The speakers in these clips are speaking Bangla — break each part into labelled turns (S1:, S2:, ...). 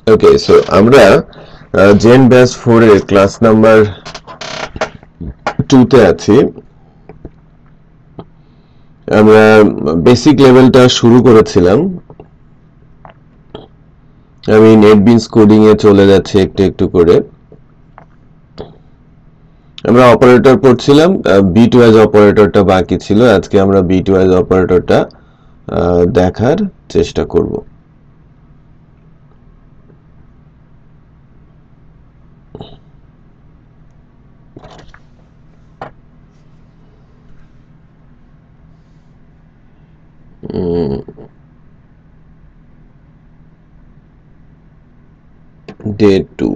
S1: ওকে, সো আমরা জেন ব্যাচ 4 এর ক্লাস নাম্বার 2 তে আছি। আমরা বেসিক লেভেলটা শুরু করেছিলাম। আমি নেটবিনস কোডিং এ চলে যাচ্ছি একটু একটু করে। আমরা অপারেটর পড়ছিলাম, বিটওয়াইজ অপারেটরটা বাকি ছিল। আজকে আমরা বিটওয়াইজ অপারেটরটা দেখার চেষ্টা করব। ডে 2।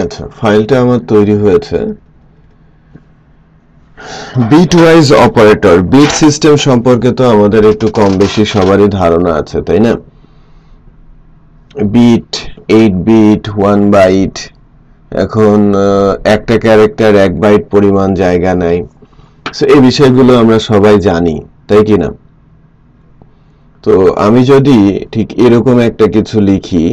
S1: আচ্ছা, ফাইলটা আমার তৈরি হয়েছে। বিটওয়াইজ অপারেটর, বিট সিস্টেম সম্পর্কে তো আমাদের একটু কম বেশি সবারই ধারণা আছে, তাই না? Bit, 8 bit, 1 byte. এখন একটা ক্যারেক্টার 1 বাইট পরিমাণ জায়গা নেয়। সো এই বিষয়গুলো আমরা সবাই জানি, তাই কি না? তো আমি যদি ঠিক এরকম একটা কিছু লিখি,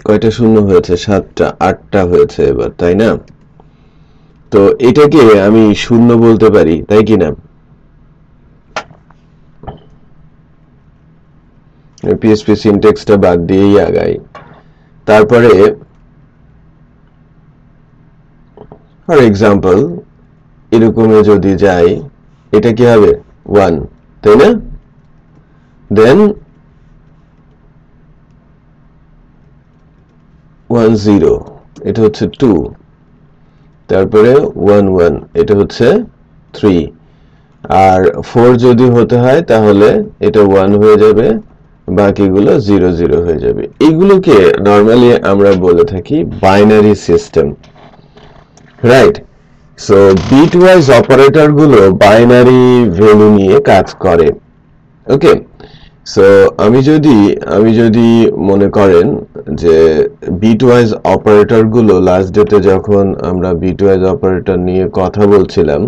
S1: কয়টা শূন্য হয়েছে? 7টা, 8টা হয়েছে এবার, তাই না? তো এটাকে আমি শূন্য বলতে পারি, তাই কি না? পিএইচপি সিনট্যাক্সটা বাদ দিয়েই আগাই। তারপরে ফর এক্সাম্পল এরকমে যদি যাই, এটা কি হবে? 1, তাই না? দেন 1 0, এটা হচ্ছে 2। তারপরে 1 1, এটা হচ্ছে 3। আর 4 যদি হতে হয় তাহলে এটা 1 হয়ে যাবে, বাকিগুলো 0 0 হয়ে যাবে। এইগুলোকে নরমালি আমরা বলে থাকি binary system, right? So bitwise operator গুলো বাইনারি ভ্যালু নিয়ে কাজ করে। ওকে, সো আমি যদি মনে করেন যে বিটওয়াইজ অপারেটর গুলো লাস্ট ডেতে যখন আমরা বিটওয়াইজ অপারেটর নিয়ে কথা বলছিলাম,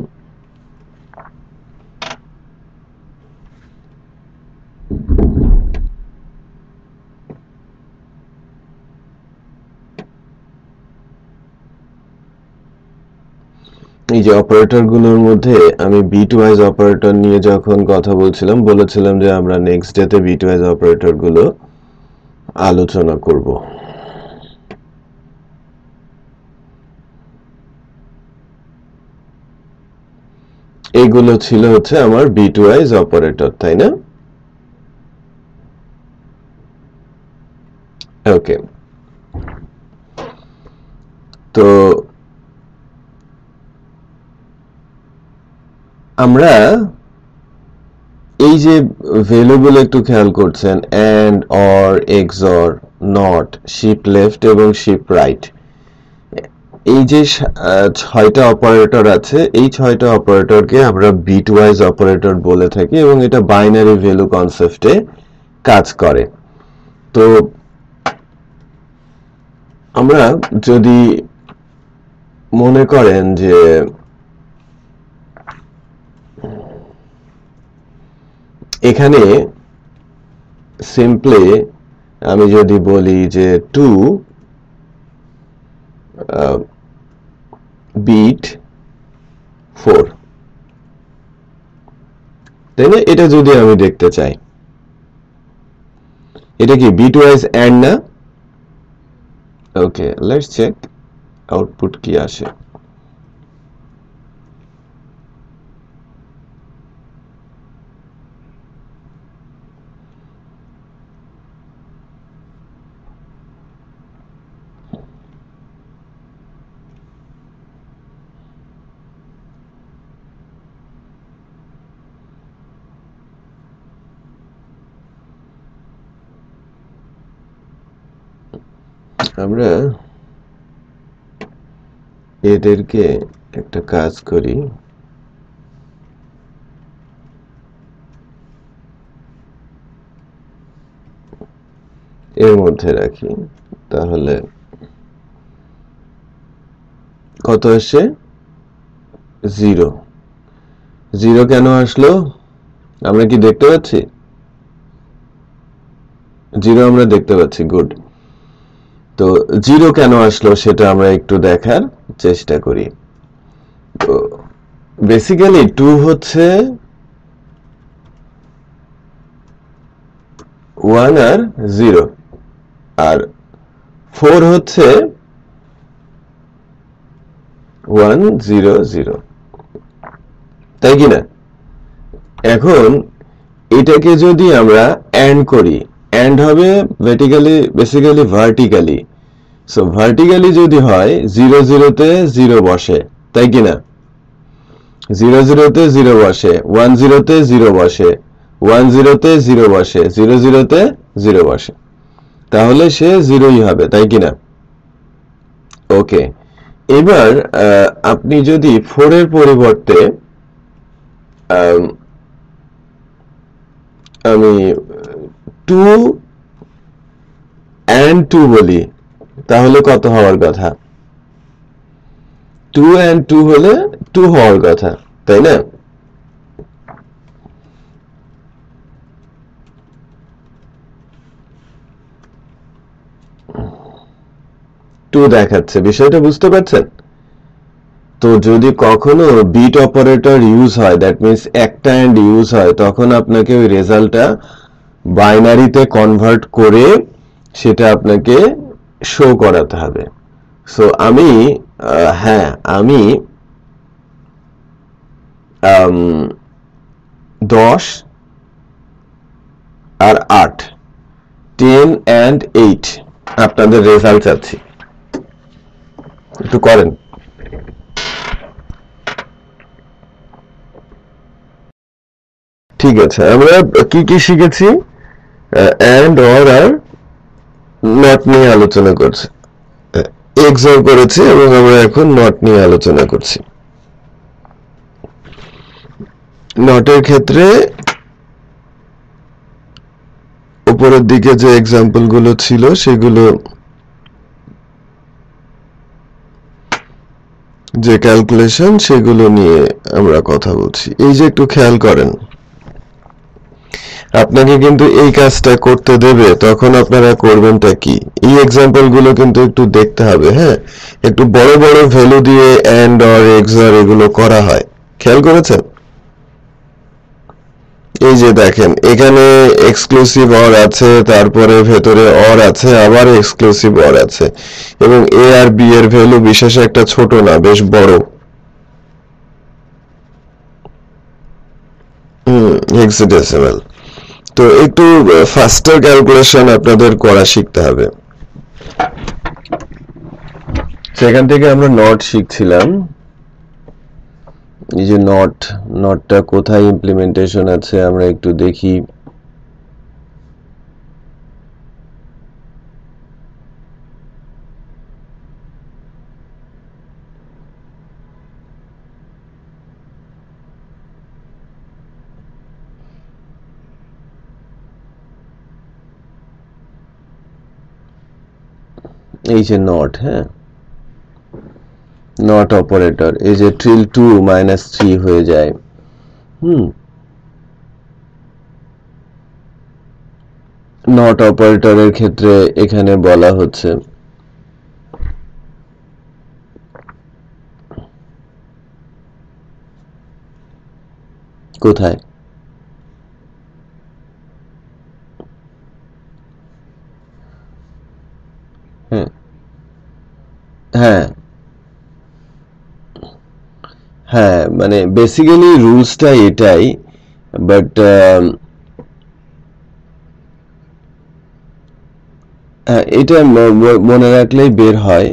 S1: এই যে অপারেটর গুলোর মধ্যে আমি বিটওয়াইজ অপারেটর নিয়ে যখন কথা বলছিলাম, বলেছিলাম যে আমরা নেক্সট ডেতে বিটওয়াইজ অপারেটর গুলো আলোচনা করব। এইগুলো ছিল হচ্ছে আমার বিটওয়াইজ অপারেটর, তাই না? ওকে, তো আমরা এই যে ভ্যালুগুলো একটু খেয়াল করছেন, and, or, XOR, not, shift left এবং শিপ রাইট, এই যে 6টা অপারেটর আছে, এই 6টা অপারেটরকে আমরা বিটওয়াইজ অপারেটর বলে থাকি এবং এটা বাইনারি ভ্যালু কনসেপ্টে কাজ করে। তো আমরা যদি মনে করেন যে এখানে সিম্পলি আমি যদি বলি যে 2 বিট 4, তাই না? এটা যদি আমি দেখতে চাই, এটা কি বিটওয়াইজ এন্ড না? ওকে, লেটস চেক আউটপুট কি আসে। আমরা এদেরকে একটা কাজ করি, এর মধ্যে রাখি, তাহলে কত আসে 0 0 কেন আসলো আমরা কি দেখতে পাচ্ছি 0 আমরা দেখতে পাচ্ছি গুড তো 0 কেন আসলো সেটা আমরা একটু দেখার চেষ্টা করি তো বেসিক্যালি 2 হচ্ছে 1 আর 0 আর 4 হচ্ছে 1 0 0 তাই কি না এখন এটাকে যদি আমরা এন্ড করি এন্ড হবে বেসিক্যালি ভার্টিক্যালি সো ভার্টিক্যালি যদি হয় 0 0 তে 0 বসে তাই কি না 0 0 তে 0 বসে 1 0 তে 0 বসে 1 0 তে 0 বসে 0 0 তে 0 বসে তাহলে সে 0ই হবে তাই কি না ওকে এবার আপনি যদি 4 এর পরিবর্তে আমি 2 and 2 বলি তাহলে কত হওয়ার কথা 2 and 2 হলে 2 হওয়ার কথা তাই না দেখাচ্ছে বিষয়টা বুঝতে পারছেন তো যদি কখনো বিট অপারেটর ইউজ হয় দ্যাট মিন্স একটা এন্ড ইউজ হয় তখন আপনাকে ওই রেজাল্টটা বাইনারিতে কনভার্ট করে সেটা আপনাকে শো করাতে হবে সো আমি হ্যাঁ আমি 10 আর 8 10 and 8 আপনাদের রেজাল্ট চাচ্ছি একটু করেন ঠিক আছে আমরা কি কি শিখেছি এন্ড অর আর নট নিয়ে আলোচনা করছি এক্সর করেছি এবং আমরা এখন নট নিয়ে আলোচনা করছি নটের ক্ষেত্রে উপরের দিকে যে এক্সাম্পল গুলো ছিল সেগুলো যে ক্যালকুলেশন সেগুলো নিয়ে আমরা কথা বলছি এই যে একটু খেয়াল করেন আপনাকে কিন্তু এই কাজটা করতে দেবে তখন আপনারা করবেনটা কি এই एग्जांपल গুলো কিন্তু একটু দেখতে হবে হ্যাঁ একটু বড় বড় ভ্যালু দিয়ে এন্ড অর এক্সর এগুলো করা হয় খেয়াল করেছেন এই যে দেখেন এখানে এক্সক্লুসিভ অর আছে তারপরে ভেতরে অর আছে আবার এক্সক্লুসিভ অর আছে এবং এ আর বি এর ভ্যালু বিশেষ একটা ছোট না বেশ বড় হেক্সাডেসিমাল তো একটু ফাস্টার ক্যালকুলেশন আপনাদের করা শিখতে হবে সেখান থেকে আমরা নট শিখছিলাম এই যে নটটা কোথায় ইমপ্লিমেন্টেশন আছে আমরা একটু দেখি এই যে নট হ্যাঁ নট অপারেটর এই যে till 2 - 3 হয়ে যায় নট অপারেটরের ক্ষেত্রে এখানে বলা হচ্ছে কোথায় হ্যাঁ হ্যাঁ মানে বেসিক্যালি রুলসটা এটাই বাট এটা মনে রাখলেই বের হয়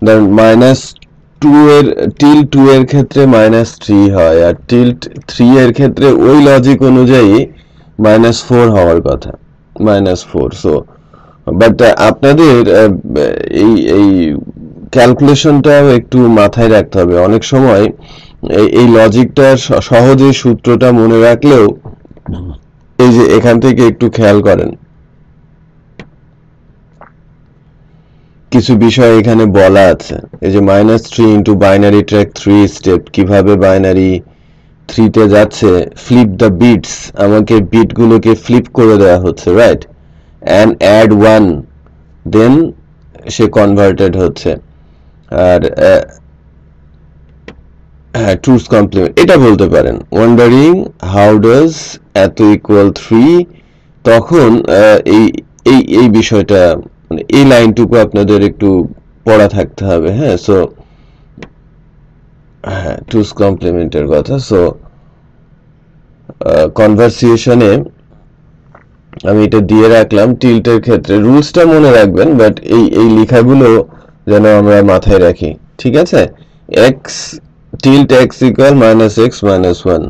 S1: ধরুন -2 এর till 2 এর ক্ষেত্রে -3 হয় আর till 3 এর ক্ষেত্রে ওই লজিক অনুযায়ী -4 হওয়ার কথা -4 সো বাট আপনাদের এই এই ক্যালকুলেশনটাও একটু মাথায় রাখতে হবে। অনেক সময় এই লজিকটার সহজে সূত্রটা মনে রাখলেও এই যে এখান থেকে একটু খেয়াল করেন, কিছু বিষয় এখানে বলা আছে। এই যে -3 ইন্টু বাইনারি ট্র্যাক 3 স্টেপ, কিভাবে বাইনারি 3 তে যাচ্ছে, ফ্লিপ দ্য বিটস, আমাকে বিটগুলোকে ফ্লিপ করে দেওয়া হচ্ছে, রাইট, অ্যান্ড অ্যাড 1, দেন সে কনভার্টেড হচ্ছে। আর হ্যাঁ, ট্রুথ কমপ্লিমেন্ট এটা বলতে পারেন। Wondering how does it equal 3, তখন এই এই এই বিষয়টা মানে এই লাইনটুকু আপনাদের একটু পড়া থাকতে হবে। হ্যাঁ, সো হ্যাঁ, ট্রুথ কমপ্লিমেন্টের কথা। সো কনভারসেশনে আমি এটা দিয়ে রাখলাম। টিল্টের ক্ষেত্রে রুলসটা মনে রাখবেন, বাট এই এই লেখাগুলো যেন আমরা মাথায় রাখি, ঠিক আছে? X tilt x equal -x -1,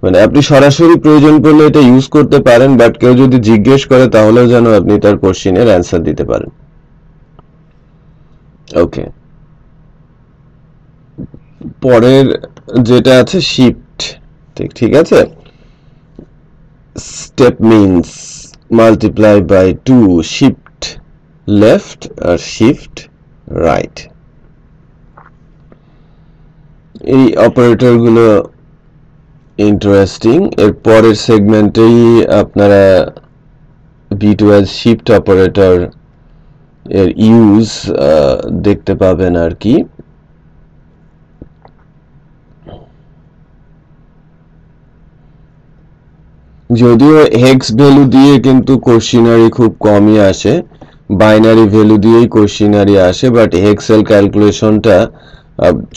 S1: মানে আপনি সরাসরি প্রয়োজন পড়লে এটা ইউজ করতে পারেন, বাট কেউ যদি জিজ্ঞেস করে তাহলেও যেন আপনি তার কোশ্চেনের অ্যান্সার দিতে পারেন। ওকে, পরের যেটা আছে শিফট, ঠিক আছে। Step means multiply by 2, shift left আর শিফট রাইট। এই অপারেটরগুলো ইন্টারেস্টিং। এর পরের সেগমেন্টেই আপনারা বিটওয়াইজ শিফট অপারেটর এর ইউজ দেখতে পাবেন আর কি। যদিও হেক্স ভ্যালু দিয়ে কিন্তু কোশ্চিনারি খুব কমই আসে, বাইনারি ভ্যালু দিয়েই কোশ্চিনারি আসে, বাট হেক্সেল ক্যালকুলেশনটা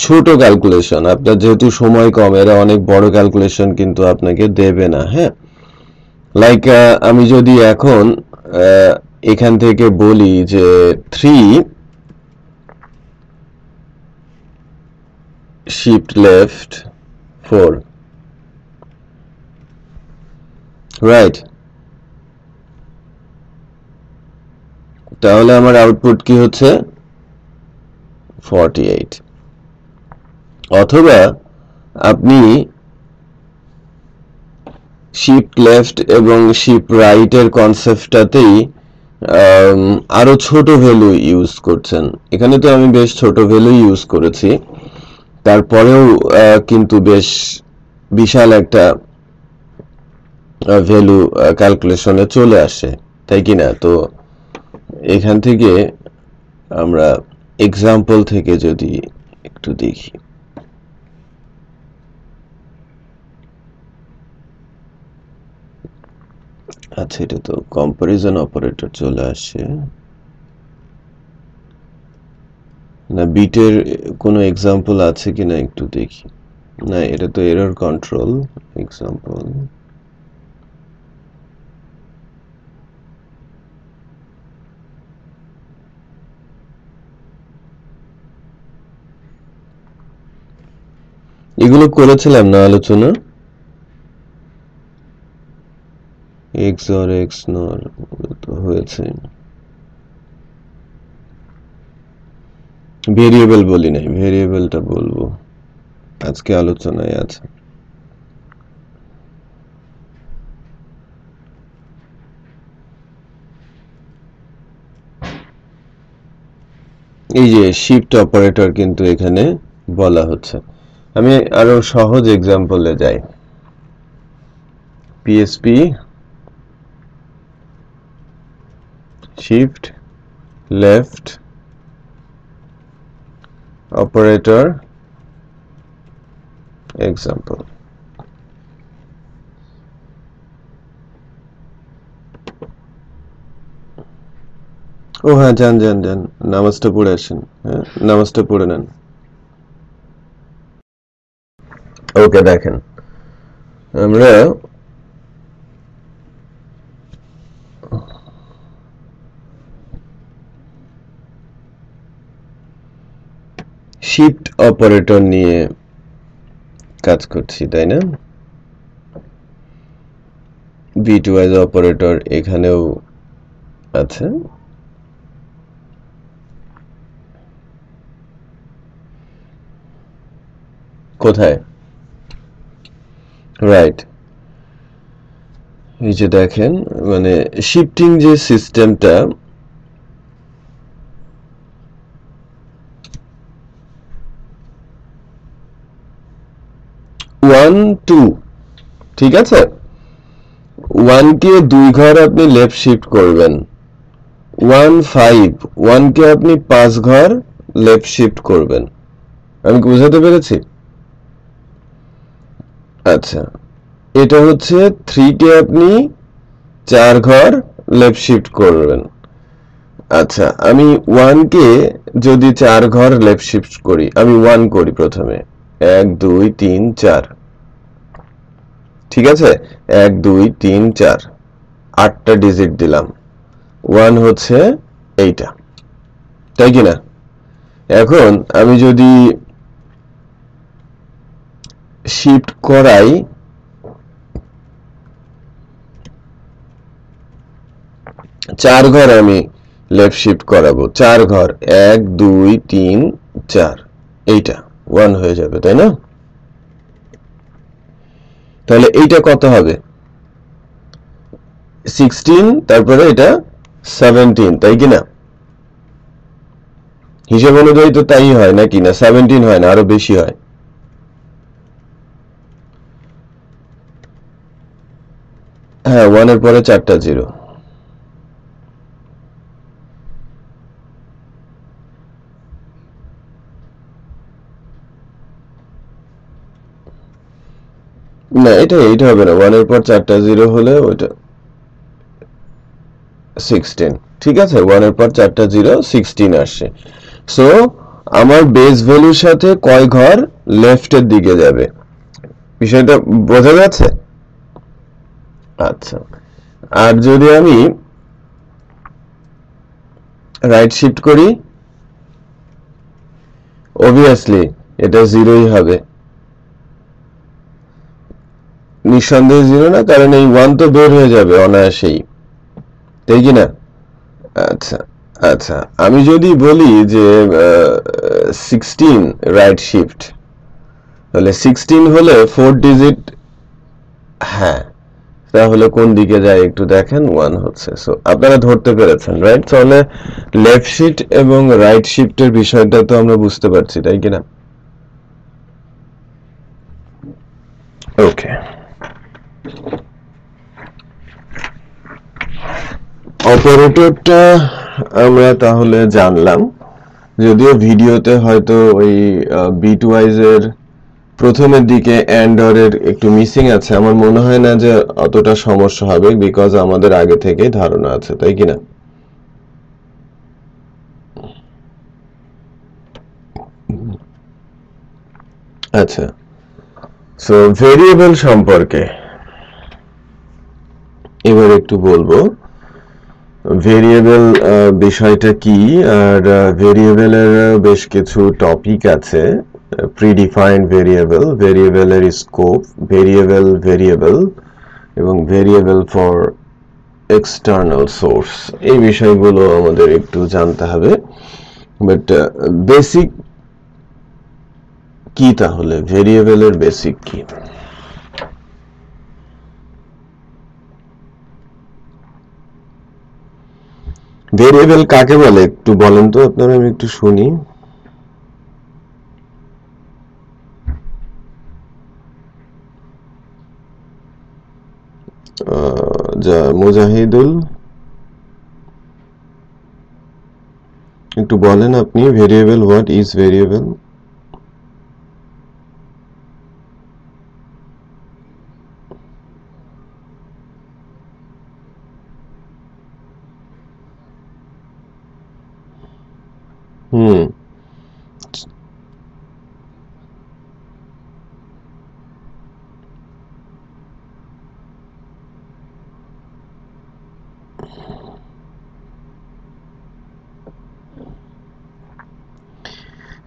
S1: ছোট ক্যালকুলেশন, আপনার যেহেতু সময় কম, এরা অনেক বড় ক্যালকুলেশন কিন্তু আপনাকে দেবে না। হ্যাঁ, লাইক আমি যদি এখন এখান থেকে বলি যে 3 শিফট লেফট 4, রাইট, তাহলে আমার আউটপুট কি হচ্ছে 48। অথবা আপনি শিফট লেফট এবং শিফট রাইট এর কনসেপ্টটাতেই আরো ছোট ভ্যালু ইউজ করছেন। এখানে তো আমি বেশ ছোট ভ্যালু ইউজ করেছি, তারপরেও কিন্তু বেশ বিশাল একটা ভ্যালু ক্যালকুলেশনে চলে আসে, তাই কি না? তো এখান থেকে আমরা এক্সাম্পল থেকে যদি একটু দেখি, আচ্ছা, এটা তো কম্পারিজন অপারেটর চলে আসে না, বিটের কোনো এক্সাম্পল আছে কিনা একটু দেখি। না, এটা তো এরর কন্ট্রোল এক্সাম্পল। এগুলো করেছিলাম না আলোচনা, XOR XNOR তো হয়েছে। ভেরিয়েবল বলি নাই, ভেরিয়েবলটা বলবো, আজকে আলোচনায় আছে। এই যে শিফট অপারেটর কিন্তু এখানে বলা হচ্ছে। আমি আরো সহজ এক্সাম্পলে যাই। PSP shift left operator example. ও হ্যাঁ, যান যান যান, নামাজটা পড়ে আসেন। হ্যাঁ, নামাজটা পড়ে নেন। ওকে, দেখেন আমরা শিফট অপারেটর নিয়ে কাজ করছি, তাই না? বিটওয়াইজ অপারেটর এখানেও আছে, কোথায় রাইট এই যে দেখেন মানে শিফটিং যে সিস্টেমটা ওয়ান টু ঠিক আছে 1 কে 2 ঘর আপনি লেফট শিফট করবেন 1 5 1 কে আপনি 5 ঘর লেফট শিফট করবেন আমি কি বুঝাতে পেরেছি আচ্ছা এটা হচ্ছে 3 কে আপনি 4 ঘর লেফট শিফট করবেন আচ্ছা আমি 1 কে যদি 4 ঘর লেফট শিফট করি আমি 1 করি প্রথমে 1 2 3 4 ঠিক আছে 1 2 3 4 8টা ডিজিট দিলাম 1 হচ্ছে এইটা তাই কি না এখন আমি যদি শিফট করাই 4 ঘর আমি লেফট শিফট করাবো 4 ঘর 1 2 3 4 এইটা 1 হয়ে যাবে তাই না তাহলে এইটা কত হবে 16 তারপরে এটা 17 তাই কি না হিসাব অনুযায়ী তো তাই হয় নাকি না 17 হয় না আরো বেশি হয় হ্যাঁ 1 এর পরে 4টা 0 না এটা হবে না 1 এর পর 4টা 0 হলে ওইটা 16 ঠিক আছে 1 এর পর 4টা 0 16 আসছে সো আমার বেস ভ্যালুর সাথে কয় ঘর লেফটের দিকে যাবে বিষয়টা বোঝা যাচ্ছে আচ্ছা আর যদি আমি রাইট শিফট করি obviously এটা 0ই হবে নিঃসন্দেহে 0 না কারণ এই 1 তো বের হয়ে যাবে অনায়াসেই তাই কি না আচ্ছা আচ্ছা আমি যদি বলি যে 16 রাইট শিফট তাহলে 16 হলে 4 ডিজিট হ্যাঁ তাহলে কোন দিকে যায় একটু দেখেন 1 হচ্ছে সো আপনারা ধরতে পেরেছেন রাইট তাহলে লেফট শিফট এবং রাইট শিফটের বিষয়টা তো আমরা বুঝতে পারছি তাই কি না ওকে অপারেটরটা আমরা তাহলে জানলাম যদিও ভিডিওতে হয়তো ওই বিটওয়াইজ এর প্রথমের দিকে এন্ড অর এর একটু মিসিং আছে আমার মনে হয় না যে অতটা সমস্যা হবে বিকজ আমাদের আগে থেকেই ধারণা আছে তাই কি না আচ্ছা সো ভেরিয়েবল সম্পর্কে এবার একটু বলবো ভেরিয়েবল বিষয়টা কি আর ভেরিয়েবলের বেশ কিছু টপিক আছে প্রিডিফাইন্ড ভেরিয়েবল ভেরিয়েবলের স্কোপ ভেরিয়েবল এবং ভেরিয়েবল ফর এক্সটার্নাল সোর্স এই বিষয়গুলো আমাদের একটু জানতে হবে বাট বেসিক কি তাহলে ভেরিয়েবলের বেসিক কি ভেরিয়েবল কাকে বলে একটু বলেন তো আপনারা আমি একটু শুনি মুজাহিদুল একটু বলেন আপনি variable what is variable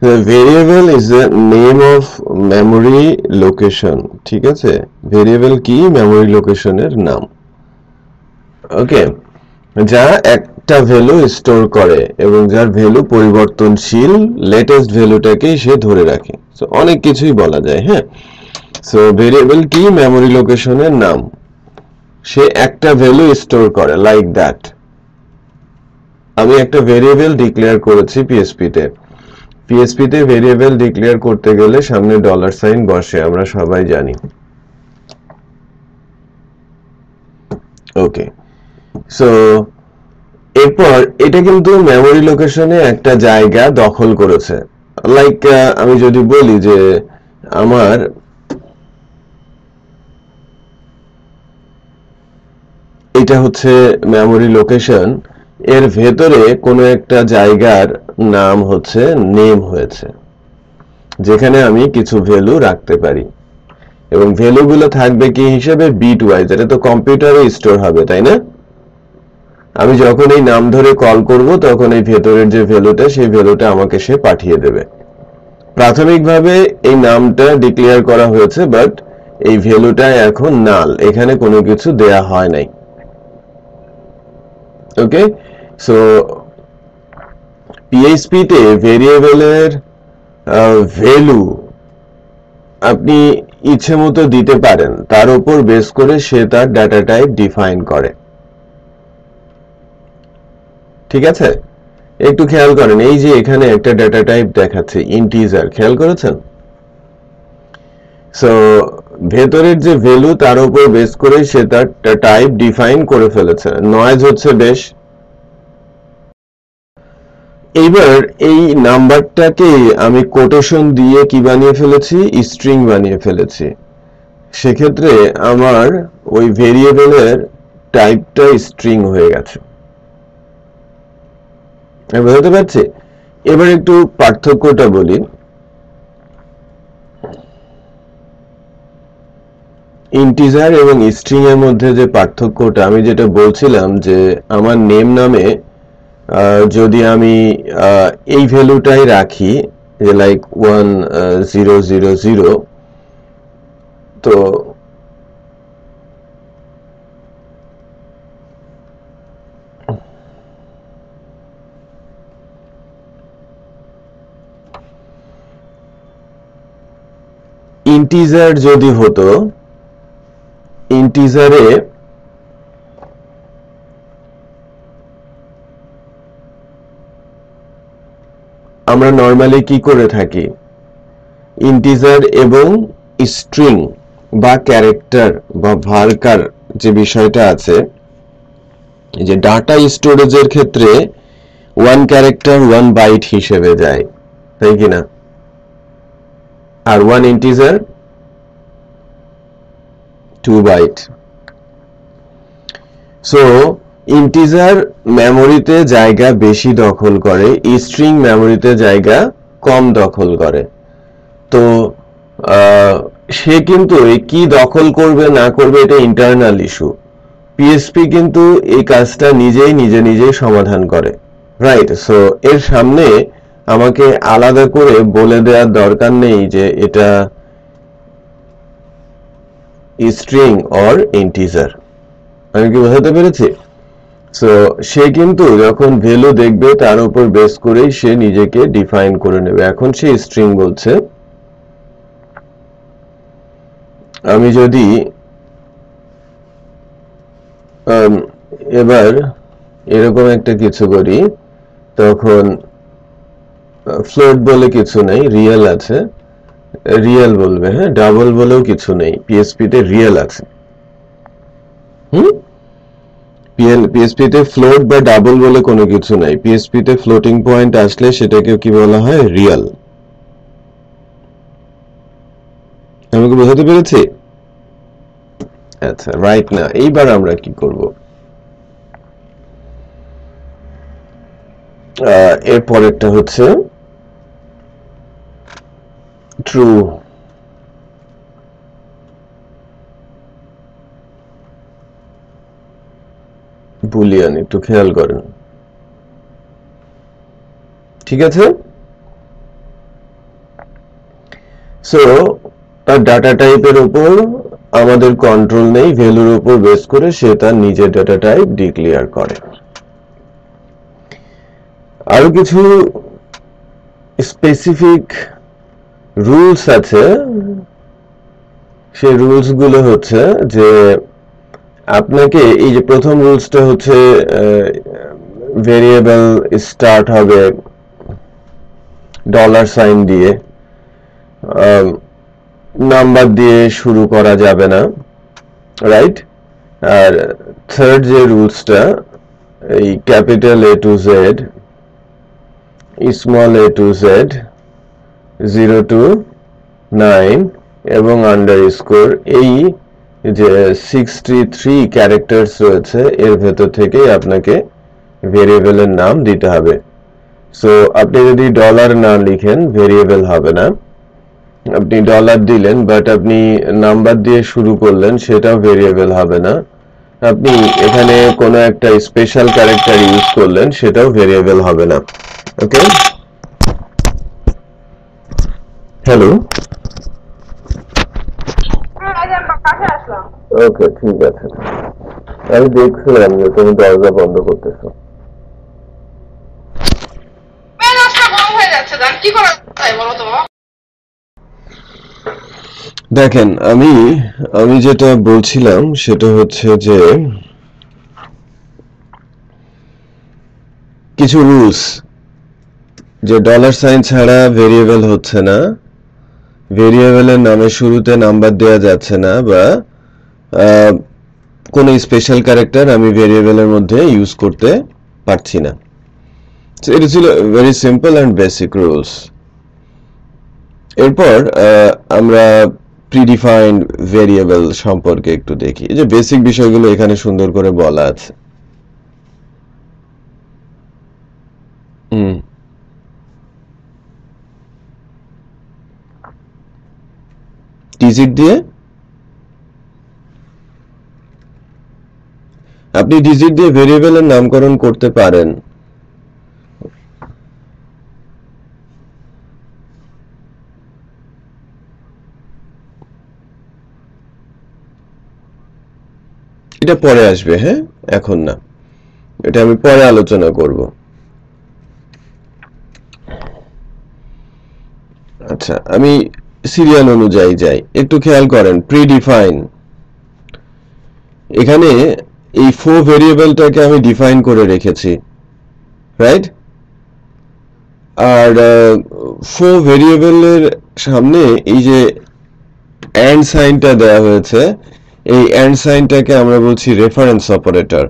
S1: The variable is the name of memory location ঠিক আছে ভেরিয়েবল কি মেমরি লোকেশনের নাম ওকে যা একটা ভ্যালু স্টোর করে এবং যার ভ্যালু পরিবর্তনশীল লেটেস্ট ভ্যালুটাকে সে ধরে রাখে সো অনেক কিছুই বলা যায়। হ্যাঁ, সো ভেরিয়েবল কি? মেমোরি লোকেশনের নাম। সে একটা ভ্যালু স্টোর করে, লাইক দ্যাট। আমি একটা ভেরিয়েবল ডিক্লেয়ার করেছি পিএসপিতে। পিএসপিতে ভেরিয়েবল ডিক্লেয়ার করতে গেলে সামনে ডলার সাইন বসে, আমরা সবাই জানি। ওকে, সো এরপর এটা কিন্তু মেমোরি লোকেশনে একটা জায়গা দখল করেছে। লাইক আমি যদি বলি যে আমার এটা হচ্ছে মেমোরি লোকেশন, এর ভেতরে কোনো একটা জায়গার নাম হচ্ছে নেম হয়েছে, যেখানে আমি কিছু ভ্যালু রাখতে পারি এবং ভ্যালুগুলো থাকবে কি হিসেবে? Bitwise. এটা তো কম্পিউটারে স্টোর হবে, তাই না? আমি যখন এই নাম ধরে কল করব তখন এই ভেতরের যে ভ্যালুটা, সেই ভ্যালুটা আমাকে সে পাঠিয়ে দেবে। প্রাথমিকভাবে এই নামটা ডিক্লেয়ার করা হয়েছে, বাট এই ভ্যালুটা এখন নাল, এখানে কোনো কিছু দেয়া হয় নাই। ওকে, সো পিএইচপি তে ভেরিয়েবলের ভ্যালু আপনি ইচ্ছে মতো দিতে পারেন, তার উপর বেস করে সে তার ডাটা টাইপ ডিফাইন করে। ঠিক আছে, একটু খেয়াল করেন, এই যে এখানে একটা ডাটা টাইপ দেখাচ্ছে ইন্টিজার, খেয়াল করেছেন? সো ভেতরের যে ভ্যালু তার উপর বেস করে সে তার টাইপ ডিফাইন করে ফেলেছে। নয়েজ হচ্ছে বেশ। এইবার এই নাম্বারটাকে আমি কোটেশন দিয়ে কি বানিয়ে ফেলেছি? স্ট্রিং বানিয়ে ফেলেছি। সেক্ষেত্রে আমার ওই ভেরিয়েবলের টাইপটা স্ট্রিং হয়ে গেছে। বুঝতে পারছি? এবার একটু পার্থক্যটা বলি। ইন্টিজার এবং স্ট্রিং এর মধ্যে যে পার্থক্যটা, আমি যেটা বলছিলাম যে আমার নেম নামে যদি আমি এই ভ্যালুটাই রাখি, যে লাইক 1000, তো ইন্টিজার যদি হতো, ইন্টিজারে আমরা নরমালি কি করে থাকি? ইন্টিজার এবং স্ট্রিং বা ক্যারেক্টার বা ভার্কার যে বিষয়টা আছে, যে ডাটা স্টোরেজের ক্ষেত্রে 1 ক্যারেক্টার 1 বাইট হিসেবে যায়, তাই কিনা? আর 1 ইন্টিজার 2 বাইট। সো ইন্টিজার মেমোরিতে জায়গা বেশি দখল করে, স্ট্রিং মেমোরিতে জায়গা কম দখল করে। তো সে কিন্তু কি দখল করবে না করবে এটা ইন্টারনাল ইস্যু। পিএসপি কিন্তু এই কাজটা নিজেই সমাধান করে, রাইট? সো এর সামনে আমাকে আলাদা করে বলে দেওয়ার দরকার নেই যে এটা স্ট্রিং অর ইন্টিজার। আমি কি বোঝাতে পেরেছি? সো সে কিন্তু যখন ভ্যালু দেখবে তার উপর বেস করেই সে নিজেকে ডিফাইন করে নেবে। এখন সে স্ট্রিং বলছে, আমি যদি এবার এরকম একটা কিছু করি, তখন ফ্লোট বলে কিছু নেই, রিয়েল আছে, রিয়েল বলবে। হ্যাঁ, ডাবল বলেও কিছু নেই, পিএসপি তে রিয়েল আছে। পিএসপি তে ফ্লোট বা ডাবল বলে কোনো কিছু নাই। পিএসপি তে ফ্লোটিং পয়েন্ট আসলে সেটাকে কি বলা হয়? রিয়েল। আমি কি বোঝাতে পেরেছি? আচ্ছা, রাইট না। এইবার আমরা কি করব? এর পরেরটা হচ্ছে ট্রু। বুলিয়ান, একটু খেয়াল করেন। ঠিক আছে, সো তার ডাটা টাইপের উপর আমাদের কন্ট্রোল নেই, ভ্যালুর উপর বেস করে সে তার নিজের ডাটা টাইপ ডিক্লেয়ার করে। আরো কিছু স্পেসিফিক রুলস আছে, সেই রুলস গুলো হচ্ছে যে আপনাকে এই যে প্রথম রুলসটা হচ্ছে ভেরিয়েবল স্টার্ট হবে ডলার সাইন দিয়ে, নাম্বার দিয়ে শুরু করা যাবে না, রাইট? আর থার্ড যে রুলসটা, এই capital A to Z, small A to Z, 0 to 9 এবং আন্ডারস্কোর, এই যে 63 ক্যারেক্টার্স রয়েছে এর ভেতর থেকেই আপনাকে ভেরিয়েবলের নাম দিতে হবে। সো আপনি যদি ডলার না লিখেন ভেরিয়েবল হবে না, আপনি ডলার দিলেন বাট আপনি নাম্বার দিয়ে শুরু করলেন সেটাও ভেরিয়েবল হবে না, আপনি এখানে কোনো একটা স্পেশাল ক্যারেক্টার ইউজ করলেন সেটাও ভেরিয়েবল হবে না। ওকে, হ্যালো, ওকে ঠিক আছে। আমি দেখছিলাম যে তুমি দরজা বন্ধ করতেছো। দেখেন, আমি যেটা বলছিলাম সেটা হচ্ছে যে কিছু রুলস, যে ডলার সাইন ছাড়া ভেরিয়েবল হচ্ছে না, ভেরিয়েবলের নামের শুরুতে নাম্বার দেওয়া যাচ্ছে না, বা কোনো স্পেশাল ক্যারেক্টার আমি ভেরিয়েবলের মধ্যে ইউজ করতে পারছি না। এটা ছিল very simple and basic rules. এরপর আমরা প্রিডিফাইন্ড ভেরিয়েবল সম্পর্কে একটু দেখি। এই যে বেসিক বিষয়গুলো এখানে সুন্দর করে বলা আছে। ডিজিট দিয়ে আপনি ডিজিট দিয়ে ভেরিয়েবলের নামকরণ করতে পারেন। এটা পরে আসবে, হ্যাঁ, এখন না, এটা আমি পরে আলোচনা করব। আচ্ছা, আমি সিরিয়াল অনুযায়ী যাই, একটু খেয়াল করেন। প্রিডিফাইন, এখানে এই ফো ভেরিয়েবলটাকে আমি ডিফাইন করে রেখেছি, রাইট? আর ফো ভেরিয়েবলের সামনে এই যে এন্ড সাইনটা দেওয়া হয়েছে, এই এন্ড সাইনটাকে আমরা বলছি রেফারেন্স অপারেটর।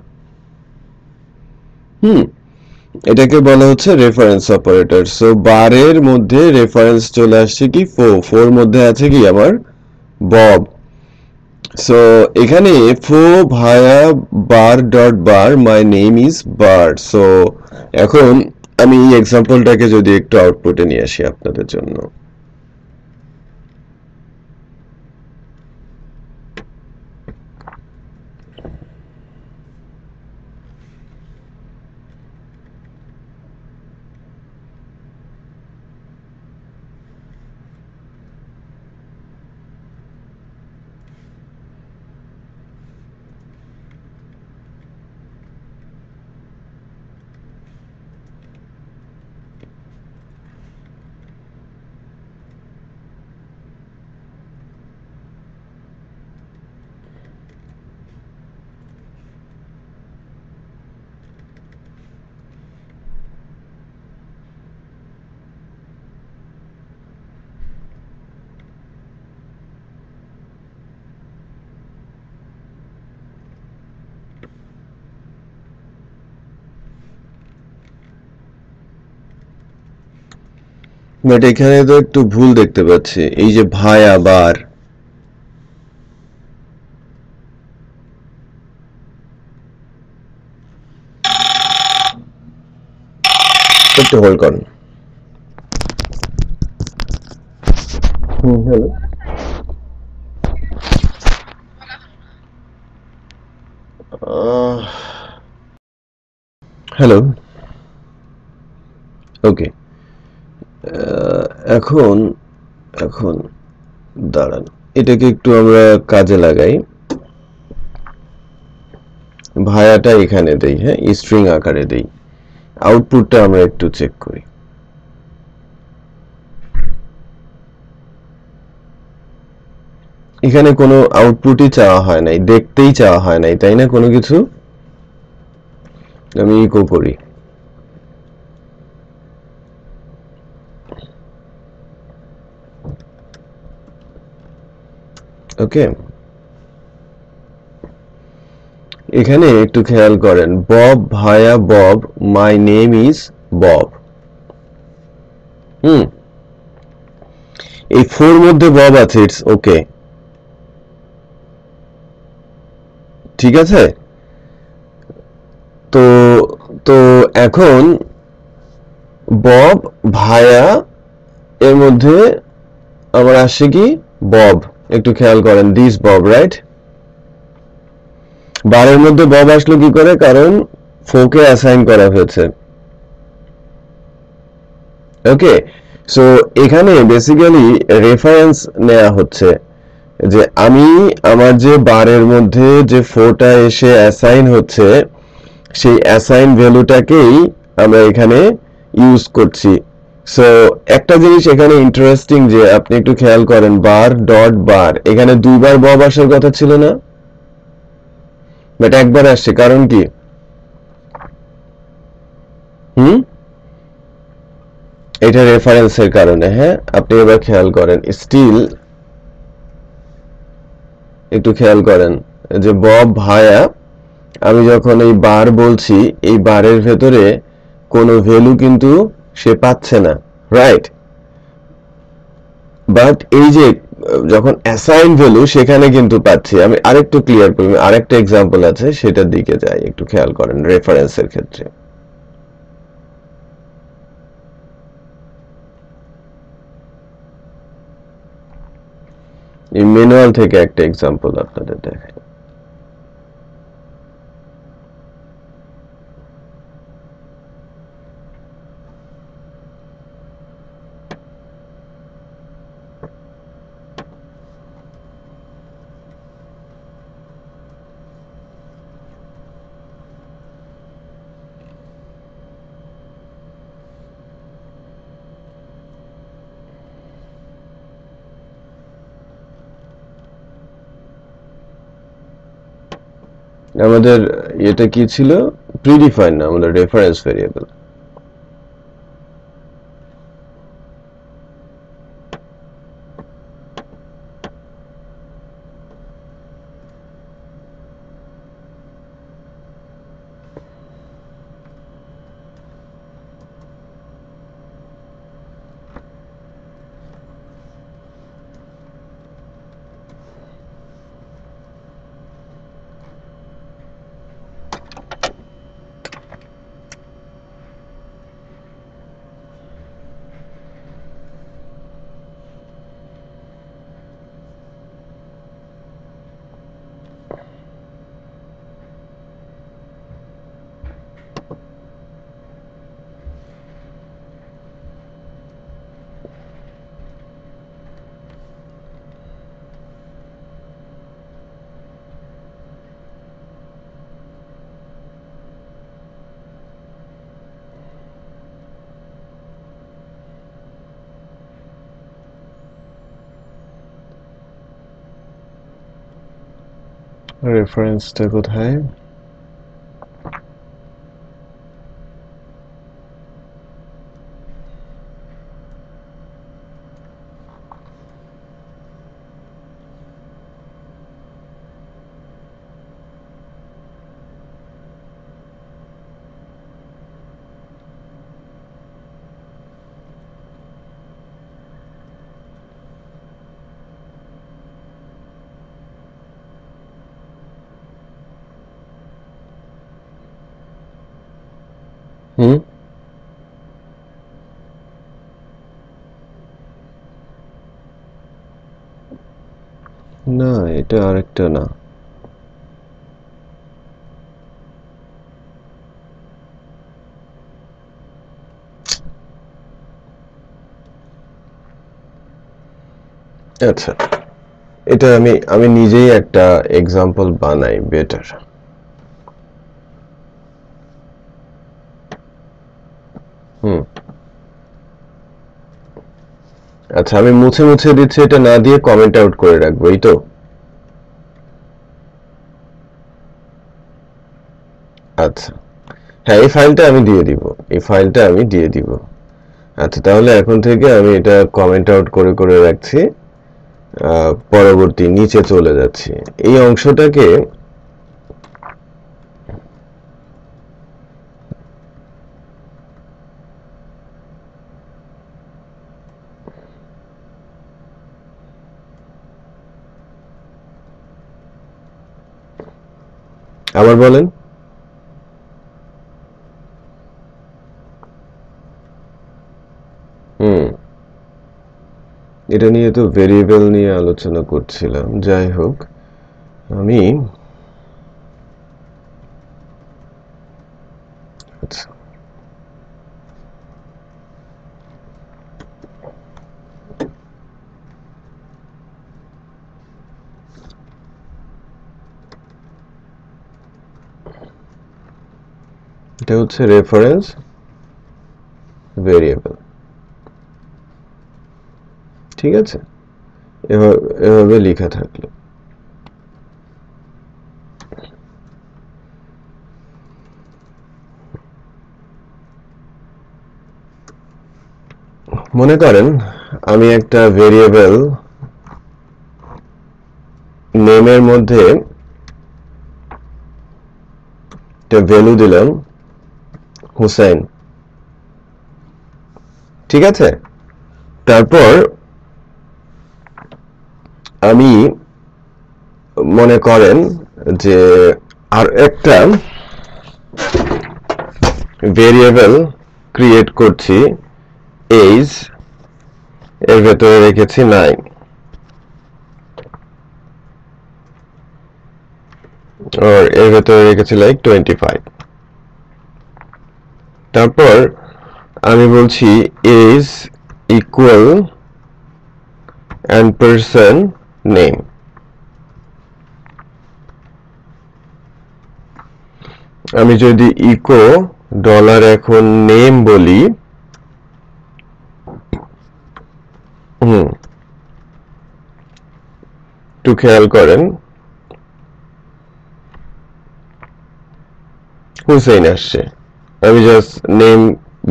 S1: এটাকে বলা হচ্ছে রেফারেন্স অপারেটর। সো বারের মধ্যে রেফারেন্স চলে আসছে কি, ফোর মধ্যে আছে কি আমার বব। সো এখানে ফো ভায়া bar dot bar, my name is bird. So এখন আমি এই এক্সাম্পলটাকে যদি একটু আউটপুটে নিয়ে আসি আপনাদের জন্য। বাট এখানে তো একটু ভুল দেখতে পাচ্ছি, এই যে ভায়া বার, একটু হোল্ড করুন। হ্যালো, হ্যালো, ওকে। এখন এখন দাঁড়ান, এটাকে একটু আমরা কাজে লাগাই। ভায়াটা এখানে দেই, হ্যাঁ, স্ট্রিং আকারে দেই। আউটপুটটা আমরা একটু চেক করি। এখানে কোনো আউটপুটই চাওয়া হয় নাই, দেখতেই চাওয়া হয় নাই, তাই না? কোনো কিছু আমি ইকো করি, ওকে। এখানে একটু খেয়াল করেন, Bob via Bob, my name is Bob. এই ফোর মধ্যে বব আছে, ইটস ওকে, ঠিক আছে। তো তো এখন বব ভায়া এর মধ্যে আমার আসছে কি বব, একটু খেয়াল করেন, দিস বব, রাইট? বারের মধ্যে বব আসলো কি করে? কারণ ফোকে অ্যাসাইন করা হয়েছে, ওকে। সো এখানে বেসিক্যালি রেফারেন্স নেওয়া হচ্ছে যে আমি আমার যে বারের মধ্যে যে ফোরটা এসে অ্যাসাইন হচ্ছে সেই অ্যাসাইন ভ্যালুটাকেই আমরা এখানে ইউজ করছি। সো একটা জিনিস এখানে ইন্টারেস্টিং যে আপনি একটু খেয়াল করেন, বার ডট বার, এখানে দুইবার বব আসার কথা ছিল না, বাট একবার আসছে, কারণ কি? এটা রেফারেন্সের কারণে। হ্যাঁ, আপনি এবার খেয়াল করেন, স্টিল একটু খেয়াল করেন যে বব ভায়া, আমি যখন এই বার বলছি, এই বারের ভেতরে কোনো ভ্যালু কিন্তু সে পাচ্ছে না, রাইট? বাট এই যে যখন অ্যাসাইন ভ্যালু সেখানে কিন্তু পাচ্ছি। আমি আরেকটু ক্লিয়ার করি, আরেকটা এক্সাম্পল আছে, সেটার দিকে যাই, একটু খেয়াল করেন রেফারেন্সের ক্ষেত্রে। এই ম্যানুয়াল থেকে একটা এক্সাম্পল আপনাদের দেখাই। আমাদের এটা কি ছিল? প্রিডিফাইন না, আমাদের রেফারেন্স ভেরিয়েবল। রেফারেন্সটা কোথায়? না, এটা আরেকটা না। আচ্ছা, এটা আমি নিজেই একটা এক্সাম্পল বানাই, বেটার। আচ্ছা, আমি মুছে মুছে দিচ্ছি, এটা না দিয়ে কমেন্ট আউট করে রাখবো, এই তো। আচ্ছা, হ্যাঁ এই ফাইলটা আমি দিয়ে দিব। আচ্ছা, তাহলে এখন থেকে আমি এটা কমেন্ট আউট করে করে রাখছি, পরবর্তী নিচে চলে যাচ্ছি। এই অংশটাকে আবার বলেন। এটা নিয়ে তো ভেরিয়েবল নিয়ে আলোচনা করছিলাম, যাই হোক আমি আচ্ছা এটা হচ্ছে রেফারেন্স ভেরিয়েবল, ঠিক আছে, এভাবে লেখা থাকলো। মনে করেন আমি একটা ভেরিয়েবল নেমের মধ্যে একটা ভ্যালু দিলাম হুসাইন, ঠিক আছে। তারপর আমি মনে করেন যে আর একটা ভেরিয়েবল ক্রিয়েট করছি, এজ, এর ভেতরে রেখেছি 9, আর এর ভেতরে রেখেছি লাইক 25। তারপর আমি বলছি age equal and person name, আমি যদি ইকো ডলার এখন নেম বলি, একটু খেয়াল করেন হুসেইন আসছে, আমি জাস্ট নেম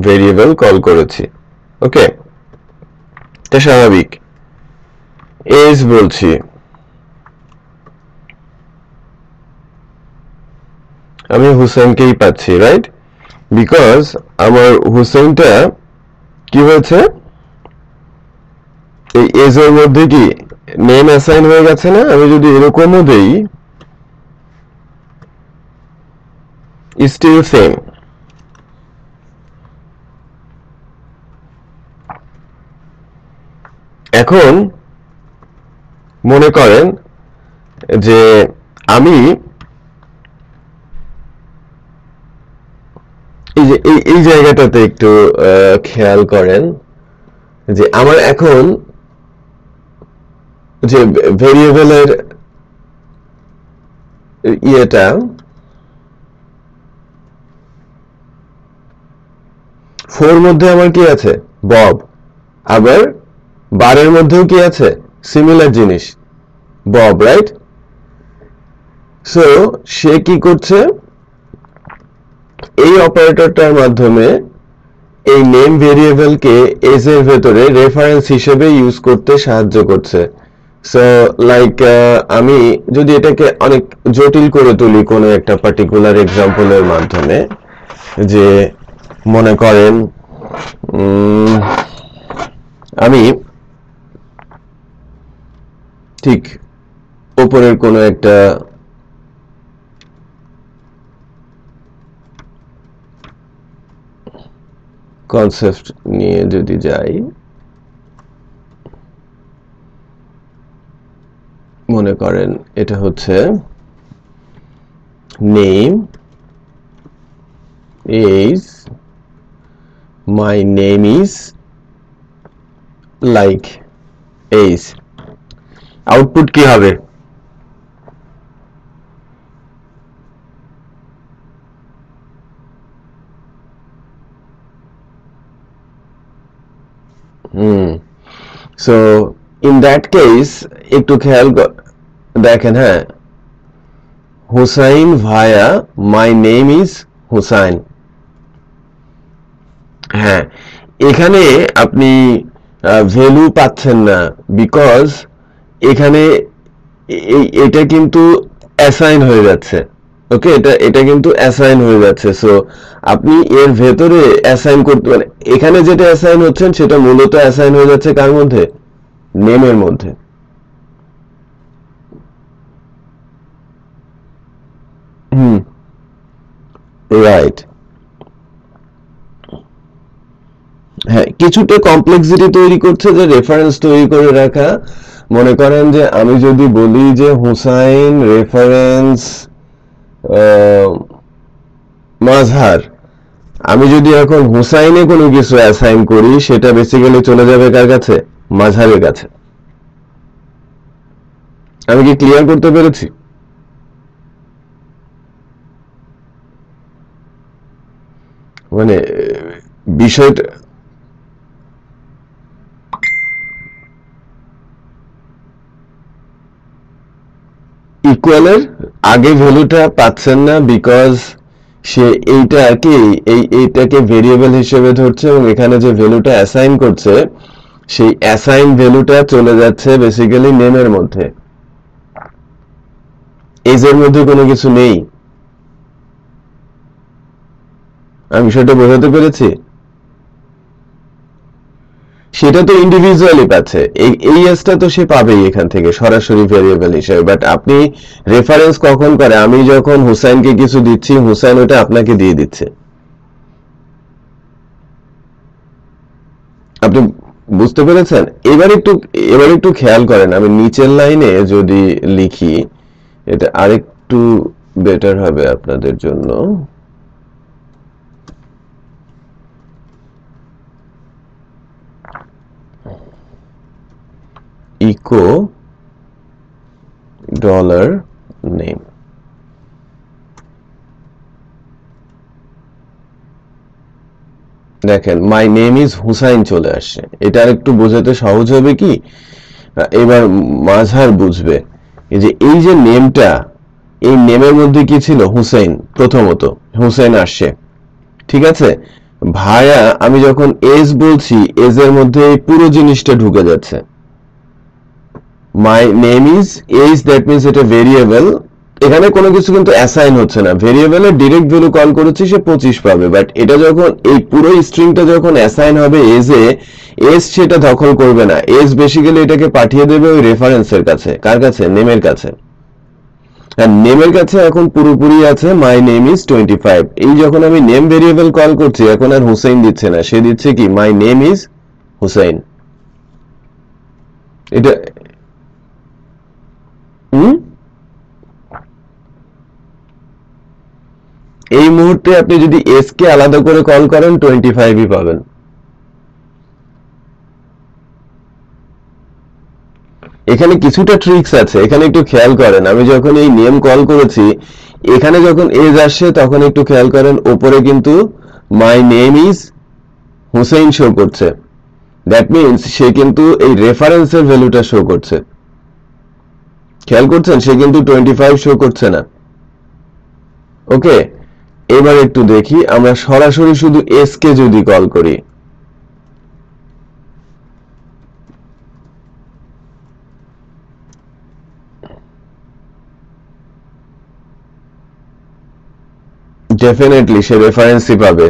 S1: ভেরিয়েবল কল করেছি, ওকে, এটা স্বাভাবিক। এজ বলছি, আমি হুসেনকেই পাচ্ছি, রাইট, বিকজ আমার হুসেনটা কি হয়েছে, এই এজ এর মধ্যে কি নেম অ্যাসাইন হয়ে গেছে না। আমি যদি এরকমও দেই স্টিল সেম, এখন মনে করেন যে আমি এই যে এই জায়গাটাতে একটু খেয়াল করেন যে আমার এখন যে ভেরিয়েবলের ইয়েটা 4 মধ্যে আমার কি আছে, বব, আবার 12 মধ্যেও কি আছে, সিমিলার জিনিস, বব, রাইট। সো সে কি করছে, এই অপারেটরটার মাধ্যমে এই নেম ভেরিয়েবলকে এজ এর ভেতরে রেফারেন্স হিসেবে ইউজ করতে সাহায্য করছে। সো লাইক আমি যদি এটাকে অনেক জটিল করে তুলি কোনো একটা পার্টিকুলার এক্সাম্পলের মাধ্যমে, যে মনে করেন আমি ঠিক উপরের কোনো একটা কনসেপ্ট নিয়ে যদি যাই, মনে করেন এটা হচ্ছে name is my name is like is, output কি হবে, so in that case একটু খেয়াল দেখেন, হ্যাঁ হুসাইন ভায়া মাই নেম ইজ হুসাইন। হ্যাঁ, এখানে আপনি ভ্যালু পাচ্ছেন না, বিকজ এখানে এটা কিন্তু অ্যাসাইন হয়ে যাচ্ছে। ওকে, এটা কিন্তু অ্যাসাইন হয়ে যাচ্ছে। সো আপনি এর ভেতরে অ্যাসাইন করতে, মানে এখানে যেটা অ্যাসাইন হচ্ছেন সেটা মূলত অ্যাসাইন হয়ে যাচ্ছে কার মধ্যে? নেমের মধ্যে। হুম, রাইট। হ্যাঁ, কিছুটা কমপ্লেক্সিটি তৈরি করছে যে রেফারেন্স তৈরি করে রাখা। মনে করেন যে আমি যদি বলি যে হুসাইন রেফারেন্স মাজহার, আমি যদি এখন হুসাইনে কোনো কিছু অ্যাসাইন করি সেটা বেসিক্যালি চলে যাবে কার কাছে? মাজহারের কাছে। আমি কি ক্লিয়ার করতে পেরেছি? মানে বিষয়টা ইকুয়ালের আগে ভ্যালুটা পাচ্ছেন না, বিকজ সে এইটাকে এইটাকে ভেরিয়েবল হিসেবে ধরছে এবং এখানে যে ভ্যালুটা অ্যাসাইন করছে সেই অ্যাসাইন ভ্যালুটা চলে যাচ্ছে বেসিক্যালি নেমের মধ্যে, এজের মধ্যে কোনো কিছু নেই। আমি বিষয়টা বোঝাতে পেরেছি? সেটা তো ইন্ডিভিজুয়ালি পাচ্ছে, এই এসটা তো সে পাবেই এখান থেকে সরাসরি ভেরিয়েবল হিসেবে। বাট আপনি রেফারেন্স কখন করে? আমি যখন হুসাইনকে কিছু দিচ্ছি, হুসাইন ওটা আপনাকে দিয়ে দিচ্ছে। আপনি বুঝতে পেরেছেন? এবার একটু খেয়াল করেন, আমি নিচের লাইনে যদি লিখি এটা আরেকটু বেটার হবে আপনাদের জন্য। Echo dollar name. দেখেন মাই নেম ইজ হুসাইন চলে আসছে। এটা আরেকটু বোঝাতে সহজ হবে কি, এবার মাজহার বুঝবে। এই যে নেমটা, এই নেমের মধ্যে কি ছিল? হুসাইন। প্রথমত হুসাইন আসছে, ঠিক আছে। ভায়া আমি যখন এজ বলছি, এজের মধ্যে এই পুরো জিনিসটা ঢুকে যাচ্ছে। My name is age, that means এটা ভেরিয়েবল, এখানে কোনো কিছু কিন্তু অ্যাসাইন হচ্ছে না। ভেরিয়েবলের ডিরেক্ট ভ্যালু কল করেছি, সে 25 পাবে। বাট এটা যখন এই পুরো স্ট্রিংটা যখন অ্যাসাইন হবে এজে, এজ সেটা দখল করবে না। এজ বেসিক্যালি এটাকে পাঠিয়ে দেবে ওই রেফারেন্সের কাছে। কার কাছে? নেমের কাছে। আর নেমের কাছে এখন পুরোপুরি আছে মাই নেম ইজ 25। এই যখন আমি নেম ভেরিয়েবল কল করছি, এখন আর হুসাইন দিচ্ছে না, সে দিচ্ছে কি? My name is Hussain. এটা হুম, এই মুহূর্তে আপনি যদি এস কে আলাদা করে কল করেন 25ই পাবেন। এখানে কিছুটা ট্রিক্স আছে, এখানে একটু খেয়াল করেন। আমি যখন এই নেম কল করেছি, এখানে যখন এজ আসছে তখন একটু খেয়াল করেন, ওপরে কিন্তু my name is Hussain show করছে। দ্যাট মিনস সে কিন্তু এই রেফারেন্সের ভ্যালুটা শো করছে। খেয়াল করছেন? সে কিন্তু 25 শো করছে না। ওকে, এবার একটু দেখি, আমরা সরাসরি শুধু এস কে যদি কল করি, ডেফিনেটলি সে রেফারেন্সই পাবে।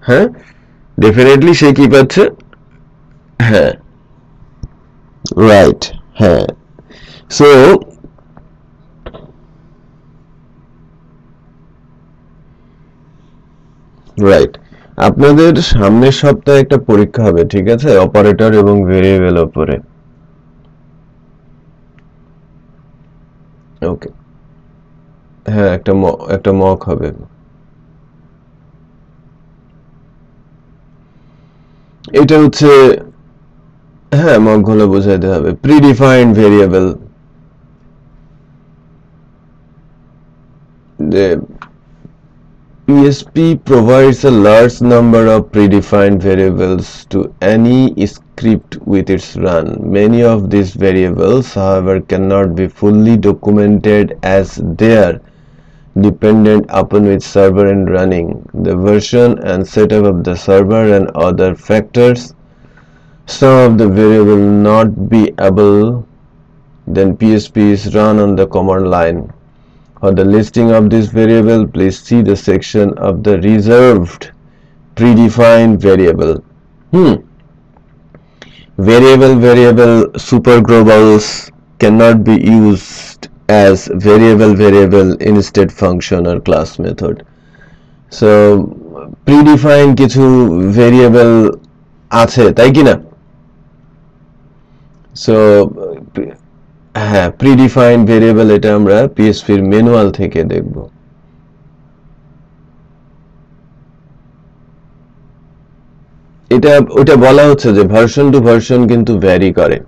S1: হ্যাঁ, ডেফিনেটলি সে কি পাচ্ছে? হ্যাঁ, রাইট। হ্যাঁ, সো রাইট, আপনাদের সামনের সপ্তাহে একটা পরীক্ষা হবে, ঠিক আছে, অপারেটর এবং ভেরিয়েবল উপরে। ওকে, হ্যাঁ, একটা মক হবে। এটা হচ্ছে, হ্যাঁ, মক গুলো বোঝাইতে হবে। প্রিডিফাইন্ড ভেরিয়েবল, যে PSP provides a large number of predefined variables to any script with its run. Many of these variables, however, cannot be fully documented as their dependent upon which server and running, the version and setup of the server and other factors. Some of the variable not be able, then PSP is run on the command line. For the listing of this variable, please see the section of the reserved predefined variable. Variable superglobals cannot be used as variable instead function or class method. So predefined কিছু variable আছে তাই কি না? So হ্যাঁ, predefined variable এটা আমরা PSP এর ম্যানুয়াল থেকে দেখব। ওটা বলা হচ্ছে যে ভার্সন টু ভার্সন কিন্তু ভ্যারি করে।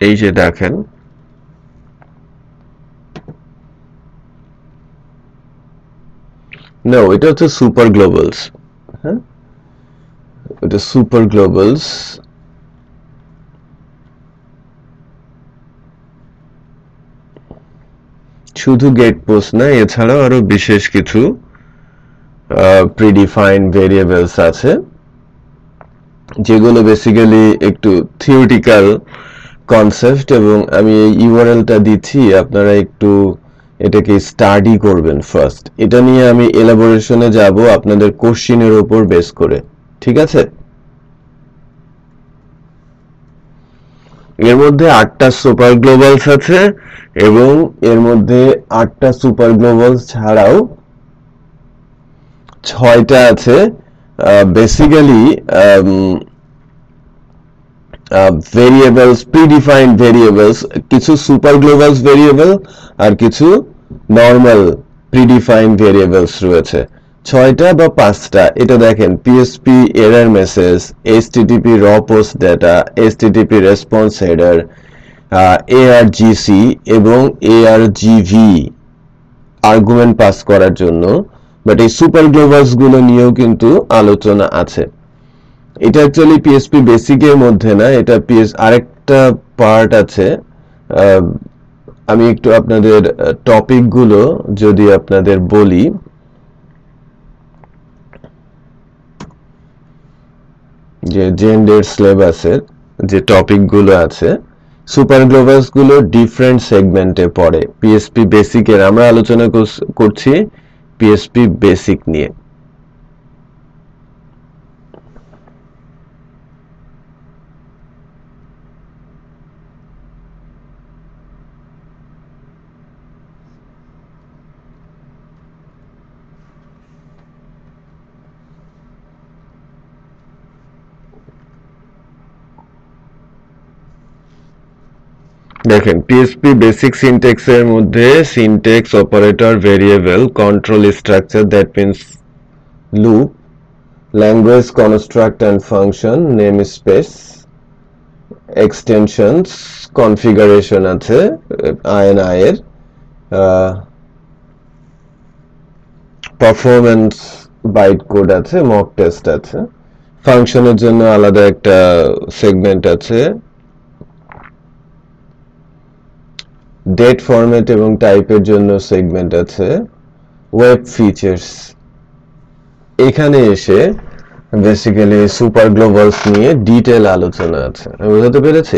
S1: এই যে দেখেন No, এটা হচ্ছে সুপার গ্লোবালস। হ্যাঁ, এটা সুপার গ্লোবালস। শুধু গেট পোস্ট না, এছাড়াও আরো বিশেষ কিছু প্রিডিফাইন্ড ভেরিয়েবলস আছে যেগুলো বেসিক্যালি একটু থিওরিটিক্যাল কনসেপ্ট, এবং আমি এই ইউআরএলটা দিচ্ছি, আপনারা একটু এটাকে স্টাডি করবেন ফার্স্ট। এটা নিয়ে আমি এলাবোরেশনে যাব আপনাদের কোশ্চেনের উপর বেস করে, ঠিক আছে? এর মধ্যে 8টা সুপার গ্লোবালস আছে এবং এর মধ্যে 8টা সুপার গ্লোবালস ছাড়াও 6টা আছে বেসিক্যালি ভেরিয়েবলস, প্রিডিফাইন্ড ভেরিয়েবলস। কিছু সুপার গ্লোবালস ভেরিয়েবল আর কিছু নরমাল প্রিডিফাইন্ড ভেরিয়েবলস রয়েছে। 6টা বা 5টা, এটা দেখেন পিএসপি এরর মেসেজ, এইচটিটিপি র post data, HTTP response header, argc এবং এআরজিভি আর্গুমেন্ট পাস করার জন্য। বাট এই সুপার গ্লোবালস গুলো নিয়েও কিন্তু আলোচনা আছে। এটা অ্যাকচুয়ালি পিএসপি বেসিকের মধ্যে না, এটা আরেকটা পার্ট আছে। আমি একটু আপনাদের টপিক গুলো যদি আপনাদের বলি, যে জেন্ডার সিলেবাসের যে টপিক গুলো আছে, সুপার গ্লোবালস গুলো ডিফারেন্ট সেগমেন্টে পড়ে। পিএসপি বেসিকের আমরা আলোচনা করছি পিএসপি বেসিক নিয়ে। দেখেন পিএসপি বেসিক সিনট্যাক্স এর মধ্যে syntax, operator, variable, control structure, that means loop, language, construct and function, name space, extensions, configuration আছে আইএনআই এর, পারফরম্যান্স বাইট কোড আছে, মক টেস্ট আছে, ফাংশনের জন্য আলাদা একটা সেগমেন্ট আছে, ডেট ফরম্যাট এবং টাইপের জন্য সেগমেন্ট আছে, ওয়েব ফিচার্স। এখানে এসে বেসিক্যালি সুপার গ্লোবালস নিয়ে ডিটেল আলোচনা আছে। আমি বুঝাতে পেরেছি?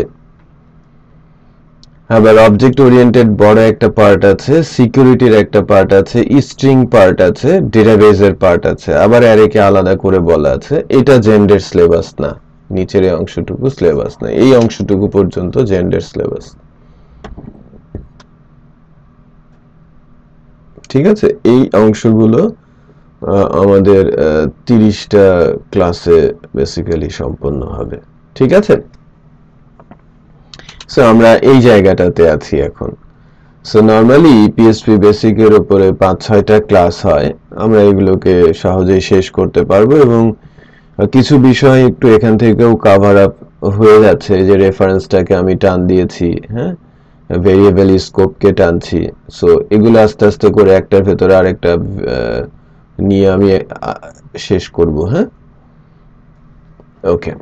S1: আবার অবজেক্ট ওরিয়েন্টেড বড় একটা পার্ট আছে, সিকিউরিটির একটা পার্ট আছে, স্ট্রিং পার্ট আছে, ডেটাবেজের পার্ট আছে, আবার অ্যারেকে আলাদা করে বলা আছে। এটা জেন্ডার সিলেবাস না, নিচের এই অংশটুকু সিলেবাস না, এই অংশটুকু পর্যন্ত জেন্ডার সিলেবাস। ঠিক আছে, এই অংশগুলো আমাদের 30টা ক্লাসে বেসিক্যালি সম্পন্ন হবে। ঠিক আছে, সো আমরা এই জায়গাটাতে আছি এখন। সো নরমালি পিএসপি বেসিকের উপরে 5-6টা ক্লাস হয়, আমরা এগুলোকে সহজেই শেষ করতে পারবো এবং কিছু বিষয় একটু এখান থেকেও কভার আপ হয়ে যাচ্ছে। যে রেফারেন্সটাকে আমি টান দিয়েছি, হ্যাঁ, ভেরিয়েবল স্কোপকে টানছি। সো এগুলো আস্তে আস্তে করে একটার ভেতরে আরেকটা নিয়ে আমি শেষ করব। হ্যাঁ, ওকে।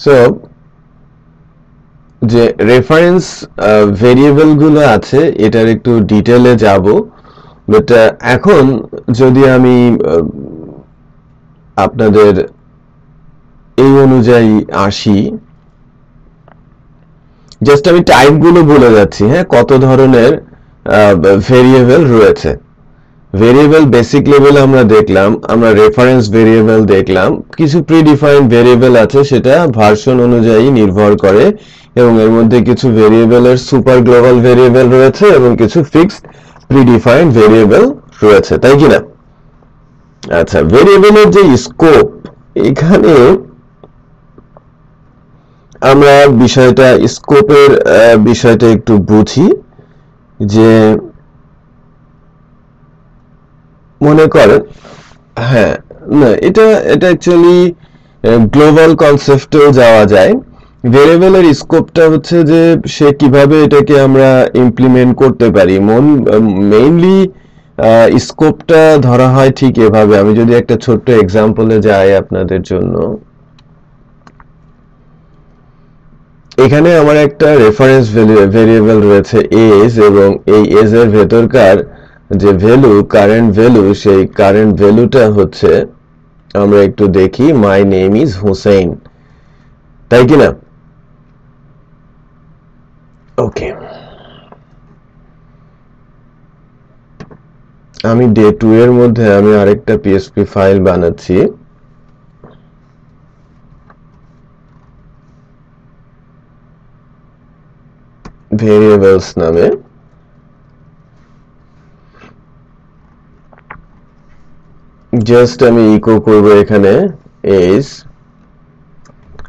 S1: সো যে রেফারেন্স ভেরিয়েবল গুলো আছে এটার একটু ডিটেলে যাব, বাট এখন যদি আমি আপনাদের এই অনুযায়ী আসি, জাস্ট আমি টাইপগুলো বলে যাচ্ছি। হ্যাঁ, কত ধরনের ভেরিয়েবল রয়েছে। ভেরিয়েবল বেসিক লেভেলে আমরা দেখলাম, আমরা রেফারেন্স ভেরিয়েবল দেখলাম, কিছু প্রিডিফাইন্ড ভেরিয়েবল আছে সেটা ভার্সন অনুযায়ী নির্ভর করে, এবং এর মধ্যে কিছু ভেরিয়েবলের সুপার গ্লোবাল ভেরিয়েবল রয়েছে এবং কিছু ফিক্সড প্রিডিফাইন্ড ভেরিয়েবল রয়েছে, তাই কি না? আচ্ছা, ভেরিয়েবলের যে স্কোপ, এখানে আমরা বিষয়টা স্কোপের বিষয়টা একটু বুঝি। যে মনে করেন, হ্যাঁ, না, এটা অ্যাকচুয়ালি গ্লোবাল কনসেপ্টেও যাওয়া যায়। ভেরিয়েবলের স্কোপটা হচ্ছে যে সে কিভাবে এটাকে আমরা ইমপ্লিমেন্ট করতে পারি। মেইনলি স্কোপটা ধরা হয় ঠিক এভাবে। আমি যদি একটা ছোট্ট এক্সাম্পলে যাই আপনাদের জন্য, এখানে আমার একটা রেফারেন্স ভেরিয়েবল রয়েছে এজ, এবং এই এজ এর ভেতরকার যে ভ্যালু, কারেন্ট ভ্যালু, সেই কারেন্ট ভ্যালুটা হচ্ছে, আমরা একটু দেখি, মাই নেম ইজ হুসেইন, তাই কি না? ওকে, আমি ডে 2 এর মধ্যে আমি আরেকটা পিএসপি ফাইল বানাচ্ছি। ভেরিয়েবলস নামে। জাস্ট আমি ইকো করব এখানে এজ।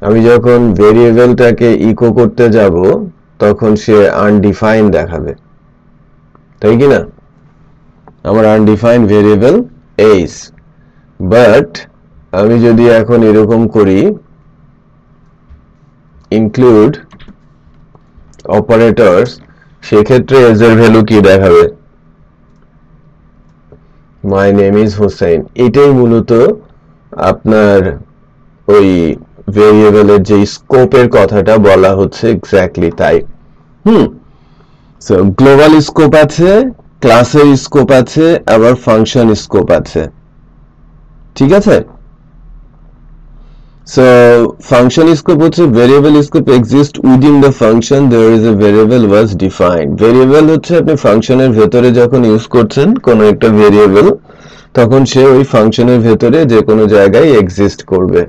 S1: আমি যখন ভেরিয়েবলটাকে ইকো করতে যাব তখন সে আনডিফাইন্ড দেখাবে, তাই কি না? আমার আনডিফাইন্ড ভেরিয়েবল এজ। বাট আমি যদি এখন এরকম করি, ইনক্লুড অপারেটরস, সেক্ষেত্রে এজ এর ভ্যালু কি দেখাবে? My name is Hussain. এটাই মূলত আপনার ওই ভেরিয়েবলের যে স্কোপের কথাটা বলা হচ্ছে, এক্স্যাক্টলি তাই। সো গ্লোবাল স্কোপ আছে, ক্লাসের স্কোপ আছে, আবার ফাংশন স্কোপ আছে, ঠিক আছে? সো ফাংশন স্কোপ হচ্ছে variable scope exist within the function there is a variable was defined. Variable হচ্ছে আপনি ফাংশনের ভেতরে যখন ইউজ করছেন কোন একটা ভেরিয়েবল, তখন সে ওই ফাংশনের ভেতরে যে কোনো জায়গায় এক্সিস্ট করবে।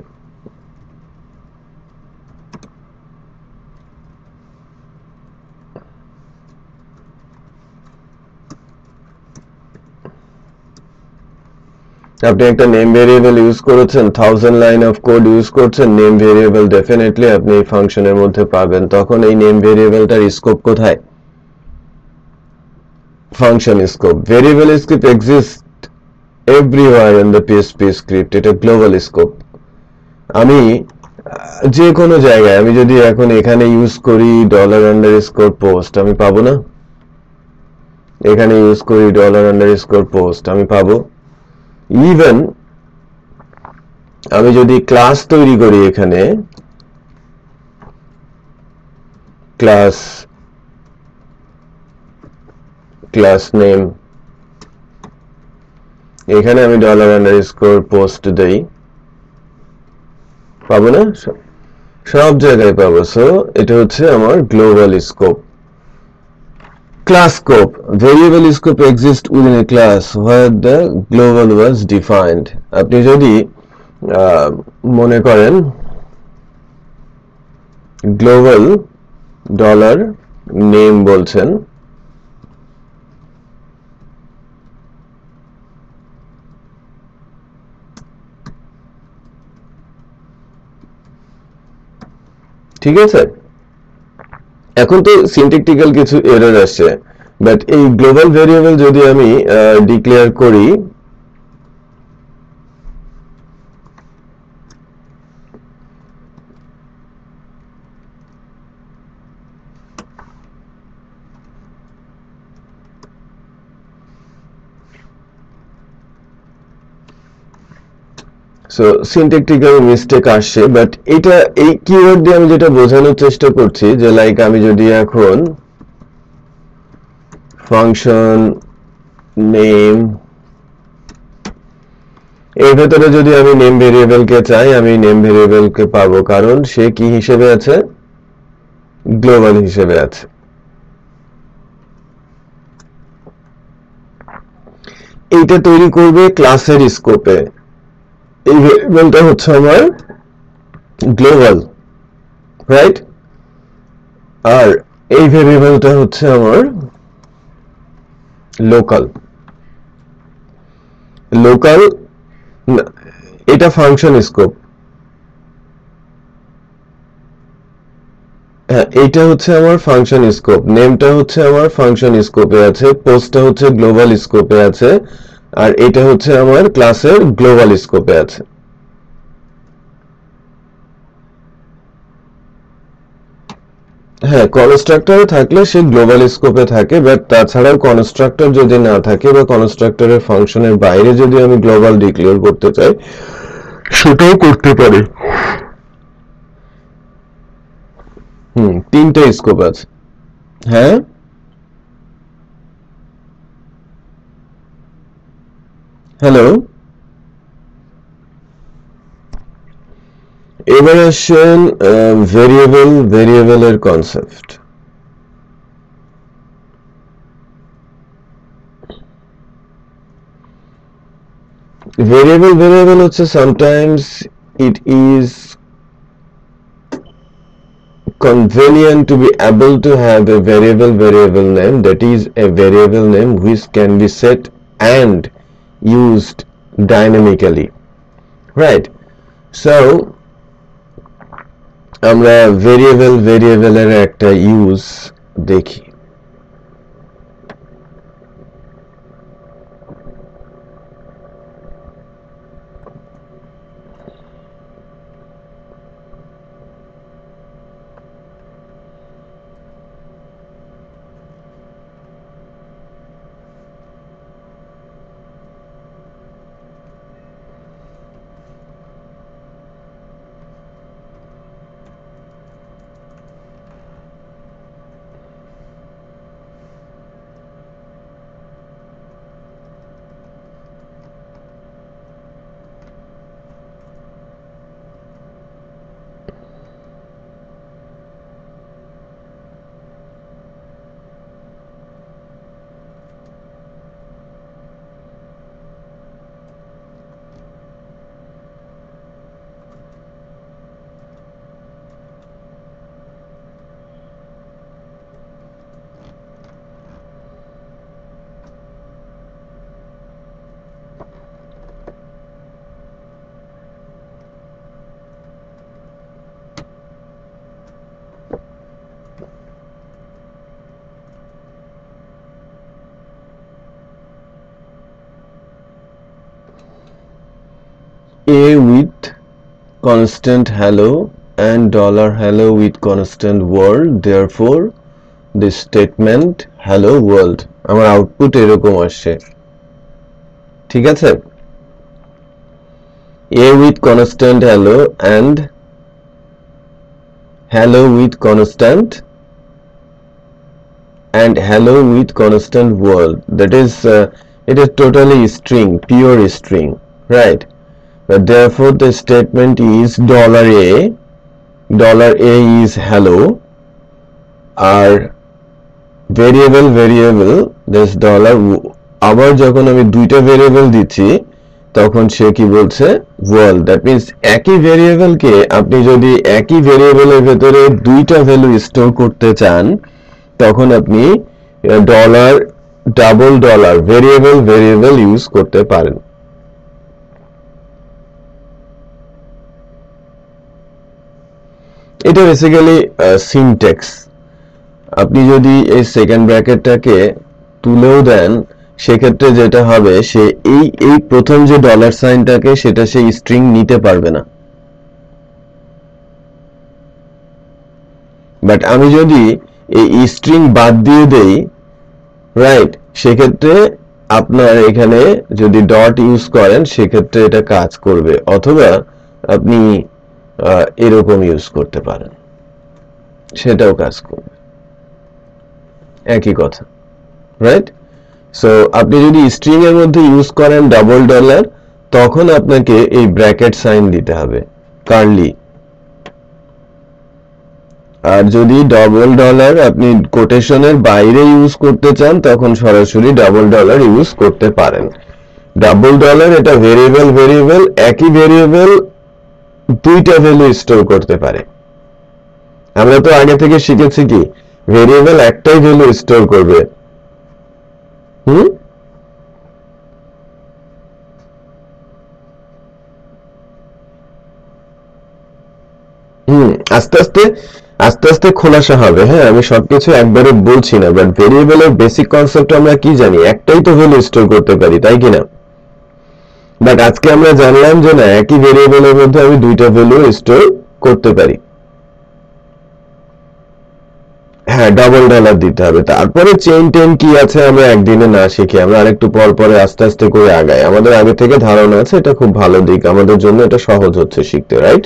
S1: আপনি একটা নেম ভেরিয়েবল ইউজ করেছেন, 1000 লাইন অফ কোড ইউজ করছেন, নেম ভেরিয়েবল ডেফিনেটলি আপনি এই ফাংশনের মধ্যে পাবেন। তখন এই নেম ভেরিয়েবলটার স্কোপ কোথায়? Function scope. Variable scope exist everywhere in the PSP script. এটা গ্লোবাল স্কোপ। আমি যে কোনো জায়গায়, আমি যদি এখন এখানে ইউজ করি $_পোস্ট, আমি পাবো না? এখানে ইউজ করি $_পোস্ট, আমি পাবো। ইভেন আমি যদি ক্লাস তৈরি করি, এখানে ক্লাস নেম, এখানে আমি $_পোস্ট দেই, পাবো না? সব জায়গায় পাবো। সো এটা হচ্ছে আমার global scope. Class scope. Variable scope exists within a class where the global was defined. আপনি যদি মনে করেন গ্লোবাল $name বলছেন, ঠিক আছে? এখন তো সিনট্যাকটিক্যাল কিছু এরর আসছে, বাট এই গ্লোবাল ভেরিয়েবল যদি আমি ডিক্লেয়ার করি, সো সিনট্যাকটিক্যাল মিস্টেক আসছে, বাট এটা এই কিওয়ার্ড দিয়ে আমি যেটা বোঝানোর চেষ্টা করছি যে লাইক আমি যদি এখন ফাংশন নেম এর ভেতরে যদি আমি নেম ভেরিয়েবলকে চাই, আমি নেম ভেরিয়েবলকে পাবো, কারণ সে কি হিসেবে আছে, গ্লোবাল হিসেবে আছে। এইটা তৈরি করবে ক্লাসের স্কোপে। এই ভেরিয়েবলটা হচ্ছে আমার গ্লোবাল, রাইট, আর এই ভেরিয়েবলটা হচ্ছে আমার লোকাল। লোকাল এটা ফাংশন স্কোপ, হ্যাঁ এইটা হচ্ছে আমার ফাংশন স্কোপ, নেমটা হচ্ছে আমার ফাংশন স্কোপে আছে, পোস্টটা হচ্ছে গ্লোবাল স্কোপে আছে, আর এটা হচ্ছে আমার ক্লাসের গ্লোবাল স্কোপে আছে। হ্যাঁ, কনস্ট্রাক্টরে থাকলে সে গ্লোবাল স্কোপে থাকে, বাট তাছাড়াও কনস্ট্রাক্টর যদি না থাকে বা কনস্ট্রাক্টরের ফাংশনের বাইরে যদি আমি গ্লোবাল ডিক্লেয়ার করতে চাই সেটাও করতে পারি। তিনটা স্কোপ আছে। হ্যাঁ, হ্যালো, এবার আসেন ভেরিয়েবলের কনসেপ্ট। ভেরিয়েবল হচ্ছে sometimes it is convenient to be able to have a variable name, that is a variable name which can be set and used dynamically, right? So আমরা ভেরিয়েবলের একটা ইউজ দেখি। A with constant hello and $hello with constant world, therefore the statement hello world, আমার আউটপুট এরকম আসছে, ঠিক আছে? A with constant hello and hello with constant and hello with constant world, that is it is totally string, pure string, right? But therefore the statement is $a is hello, আর ভেরিয়েবল this dollar, আবার যখন আমি দুইটা ভেরিয়েবল দিচ্ছি তখন সে কি বলছে, ওয়ার্ল্ড। দ্যাট মিন্স একই ভেরিয়েবলকে আপনি যদি একই ভেরিয়েবলের ভেতরে দুইটা ভ্যালু স্টোর করতে চান তখন আপনি $, ভেরিয়েবল ইউজ করতে পারেন। এটা বেসিক্যালি সিনট্যাক্স। আপনি যদি এই সেকেন্ড ব্র্যাকেটটাকে তুলেও দেন সেক্ষেত্রে যেটা হবে, সে এই প্রথম যে ডলার সাইনটাকে সেটা সে স্ট্রিং নিতে পারবে না। বাট আমি যদি এই স্ট্রিং বাদ দিয়ে দেই, রাইট, সেক্ষেত্রে আপনার এখানে যদি ডট ইউজ করেন সেক্ষেত্রে এটা কাজ করবে, অথবা আপনি এরকম ইউজ করতে পারেন, সেটাও কাজ করবে, একই কথা, রাইট? সো আপনি যদি স্ট্রিং এর মধ্যে ইউজ করেন ডাবল ডলার, তখন আপনাকে এই ব্র্যাকেট সাইন দিতে হবে, কার্লি। আর যদি ডাবল ডলার আপনি কোটেশনের বাইরে ইউজ করতে চান, তখন সরাসরি ডাবল ডলার ইউজ করতে পারেন। ডাবল ডলার এটা ভেরিয়েবল একই ভেরিয়েবল দুইটা ভ্যালু স্টোর করতে পারে। আমরা তো আগে থেকে শিখেছি কি ভেরিয়েবল একটাই ভ্যালু স্টোর করবে। আস্তে আস্তে খোলাসা হবে। হ্যাঁ, আমি সবকিছু একবারে বলছি না, বাট ভেরিয়েবলের বেসিক কনসেপ্ট আমরা কি জানি, একটাই তো ভ্যালু স্টোর করতে পারি, তাই কিনা? বাট আজকে আমরা জানলাম যে না, একই ভেরিয়েবলের মধ্যে আমি দুইটা ভ্যালু স্টোর করতে পারি। হ্যাঁ, ডাবল ডলার দিতে হবে। তারপরে চেইন টেন কি আছে আমরা একদিনে না শিখি, আমরা আরেকটু পর পরে আস্তে আস্তে করে আগাই। আমাদের আগে থেকে ধারণা আছে, এটা খুব ভালো দিক, আমাদের জন্য এটা সহজ হচ্ছে শিখতে, রাইট?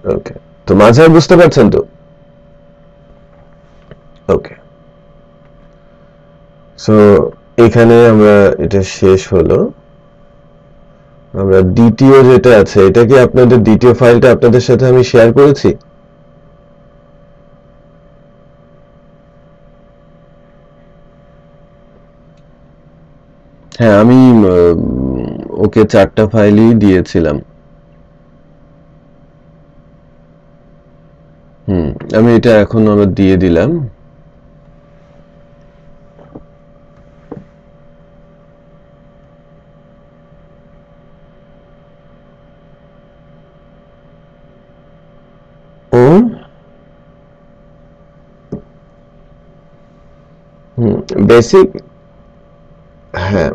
S1: ওকে, তো মাঝার বুঝতে পারছেন তো? ওকে, সো এখানে আমরা এটা শেষ হলো। আমরা দ্বিতীয় যেটা আছে, এটা কি আপনাদের দ্বিতীয় ফাইলটা আপনাদের সাথে আমি শেয়ার করেছি? হ্যাঁ, আমি ওকে 4টা ফাইলই দিয়েছিলাম। আমি এটা এখন আবার দিয়ে দিলাম। বেসিক, হ্যাঁ,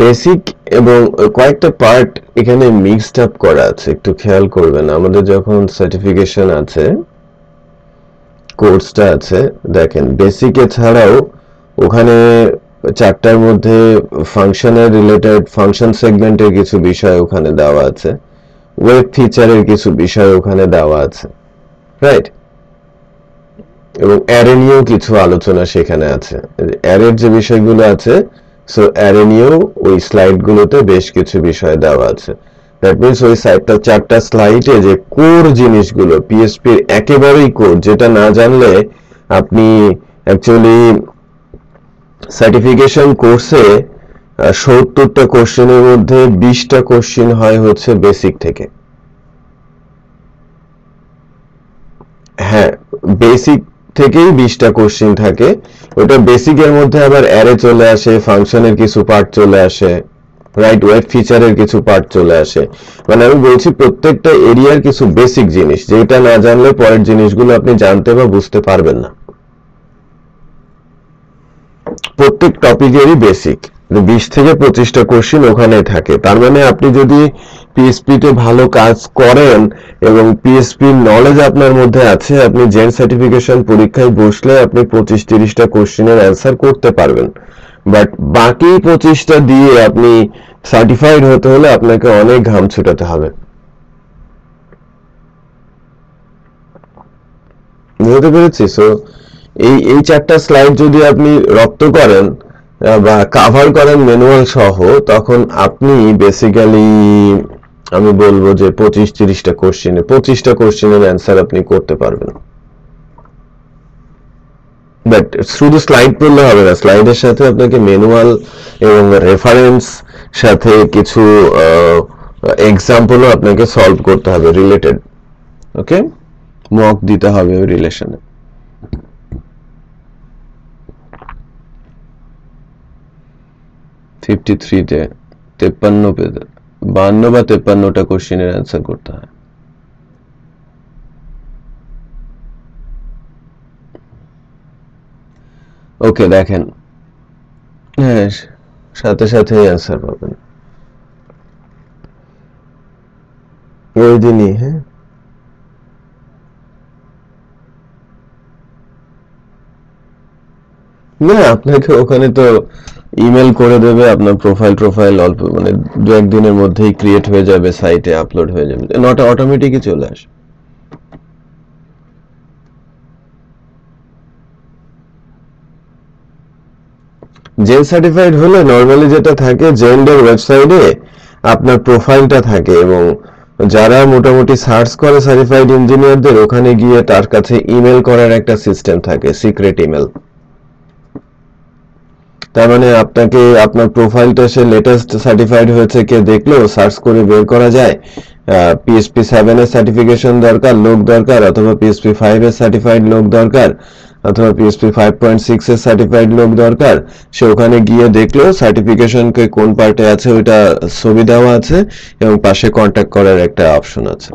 S1: বেসিক এবং কয়েকটা পার্ট এখানে মিক্সড আপ করা আছে, একটু খেয়াল করবেন। আমাদের যখন সার্টিফিকেশন আছে, কোর্সটা আছে, দেখেন বেসিক ছাড়াও ওখানে 4টার মধ্যে ফাংশনের রিলেটেড ফাংশন সেগমেন্টের কিছু বিষয় ওখানে দেওয়া আছে, ওয়েব ফিচারের কিছু বিষয় ওখানে দেওয়া আছে, রাইট? এবং অ্যারে নিয়েও কিছু আলোচনা সেখানে আছে। অ্যারের যে বিষয়গুলো আছে, সো অ্যারে নিয়েও ওই স্লাইডগুলোতে বেশ কিছু বিষয় দেওয়া আছে। দ্যাট মিনস ওই 4টা স্লাইডে যে কোর জিনিসগুলো, পিএসপির একেবারেই কোর, যেটা না জানলে আপনি অ্যাকচুয়ালি সার্টিফিকেশন কোর্সে 70টা কোশ্চেনের মধ্যে 20টা কোশ্চেন হয় হচ্ছে বেসিক থেকে। হ্যাঁ, বেসিক থেকেই 20টা কোশ্চেন থাকে। ওটা বেসিকের মধ্যে আবার অ্যারে চলে আসে, ফাংশনের কিছু পার্ট চলে আসে, রাইট, ওয়েব ফিচারের কিছু পার্ট চলে আসে। মানে আমি বলছি প্রত্যেকটা এরিয়ার কিছু বেসিক জিনিস, যেটা না জানলে পরের জিনিসগুলো আপনি জানতে বা বুঝতে পারবেন না। প্রত্যেক টপিকেরই বেসিক 20 থেকে 25টা কোশ্চেন ওখানে থাকে। তার মানে আপনি যদি পিএসপি তে ভালো কাজ করেন এবং পিএসপির নলেজ আপনার মধ্যে আছে, আপনি জেন সার্টিফিকেশন পরীক্ষায় বসলে আপনি 25-30টা কোশ্চেনের অ্যান্সার করতে পারবেন। বাট বাকি 25টা দিয়ে আপনি সার্টিফাইড হতে হলে আপনাকে অনেক ঘাম ছুটাতে হবে। বুঝতে পেরেছি? সো এই 4টা স্লাইড যদি আপনি রপ্ত করেন বা কাভার করেন ম্যানুয়াল সহ, তখন আপনি বেসিক্যালি আমি বলবো যে 25-30টা কোশ্চেনের অ্যান্সার আপনি করতে পারবেন। বাট শুধু স্লাইড পড়লে হবে না, স্লাইডের সাথে আপনাকে ম্যানুয়াল এবং রেফারেন্স সাথে কিছু এক্সাম্পলও আপনাকে সলভ করতে হবে রিলেটেড। ওকে, মক দিতে হবে ওই রিলেশনে। ফিফটি 53 পেজে 52 বা 53টা কোশ্চেনের অ্যান্সার করতে হয়। ওকে, দেখেন, হ্যাঁ, সাথে সাথে অ্যান্সার পাবেন ওই দিনই। হ্যাঁ, না, আপনাকে ওখানে তো ইমেল করে দেবে, আপনার প্রোফাইল অল্প মানে 2-1 দিনের মধ্যেই ক্রিয়েট হয়ে যাবে, সাইটে আপলোড হয়ে যাবে, নট অটোমেটিকই চলে আসে। জেন সার্টিফাইড হলে নরমালি যেটা থাকে, জেন্ডার ওয়েবসাইটে আপনার প্রোফাইলটা থাকে এবং যারা মোটামুটি সার্চ করে সার্টিফাইড ইঞ্জিনিয়ারদের, ওখানে গিয়ে তার কাছে ইমেল করার একটা সিস্টেম থাকে, সিক্রেট ইমেল। তার মানে আপনাকে আপনার প্রোফাইলটা সে লেটেস্ট সার্টিফাইড হয়েছে কে দেখলো, সার্চ করে বের করা যায় পিএইচপি 7 এর সার্টিফিকেশন দরকার, লোক দরকার, অথবা পিএইচপি 5 এর সার্টিফাইড লোক দরকার, অথবা পিএইচপি 5.6 এর সার্টিফাইড লোক দরকার। সে ওখানে গিয়ে দেখলো সার্টিফিকেশন কে কোন পার্টে আছে, ওইটা ছবি দেওয়া আছে এবং পাশে কন্ট্যাক্ট করার একটা অপশন আছে।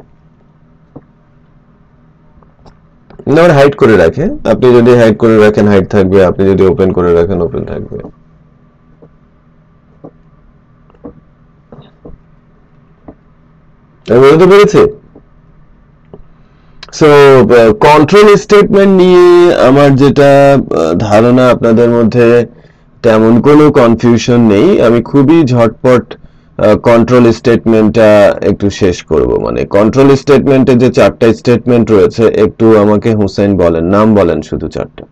S1: না, হাইড করে রাখে, আপনি যদি হাইড করে রাখেন হাইড থাকবে, আপনি যদি ওপেন করে রাখেন ওপেন থাকবে। আমি বলতে পেরেছি। সো কন্ট্রোল স্টেটমেন্ট নিয়ে আমার যেটা ধারণা, আপনাদের মধ্যে তেমন কোনো কনফিউশন নেই। আমি খুবই ঝটপট কন্ট্রোল স্টেটমেন্টটা একটু শেষ করব। মানে কন্ট্রোল স্টেটমেন্টে যে 4টা স্টেটমেন্ট রয়েছে, একটু আমাকে হুসেন বলেন, নাম বলেন শুধু 4টা।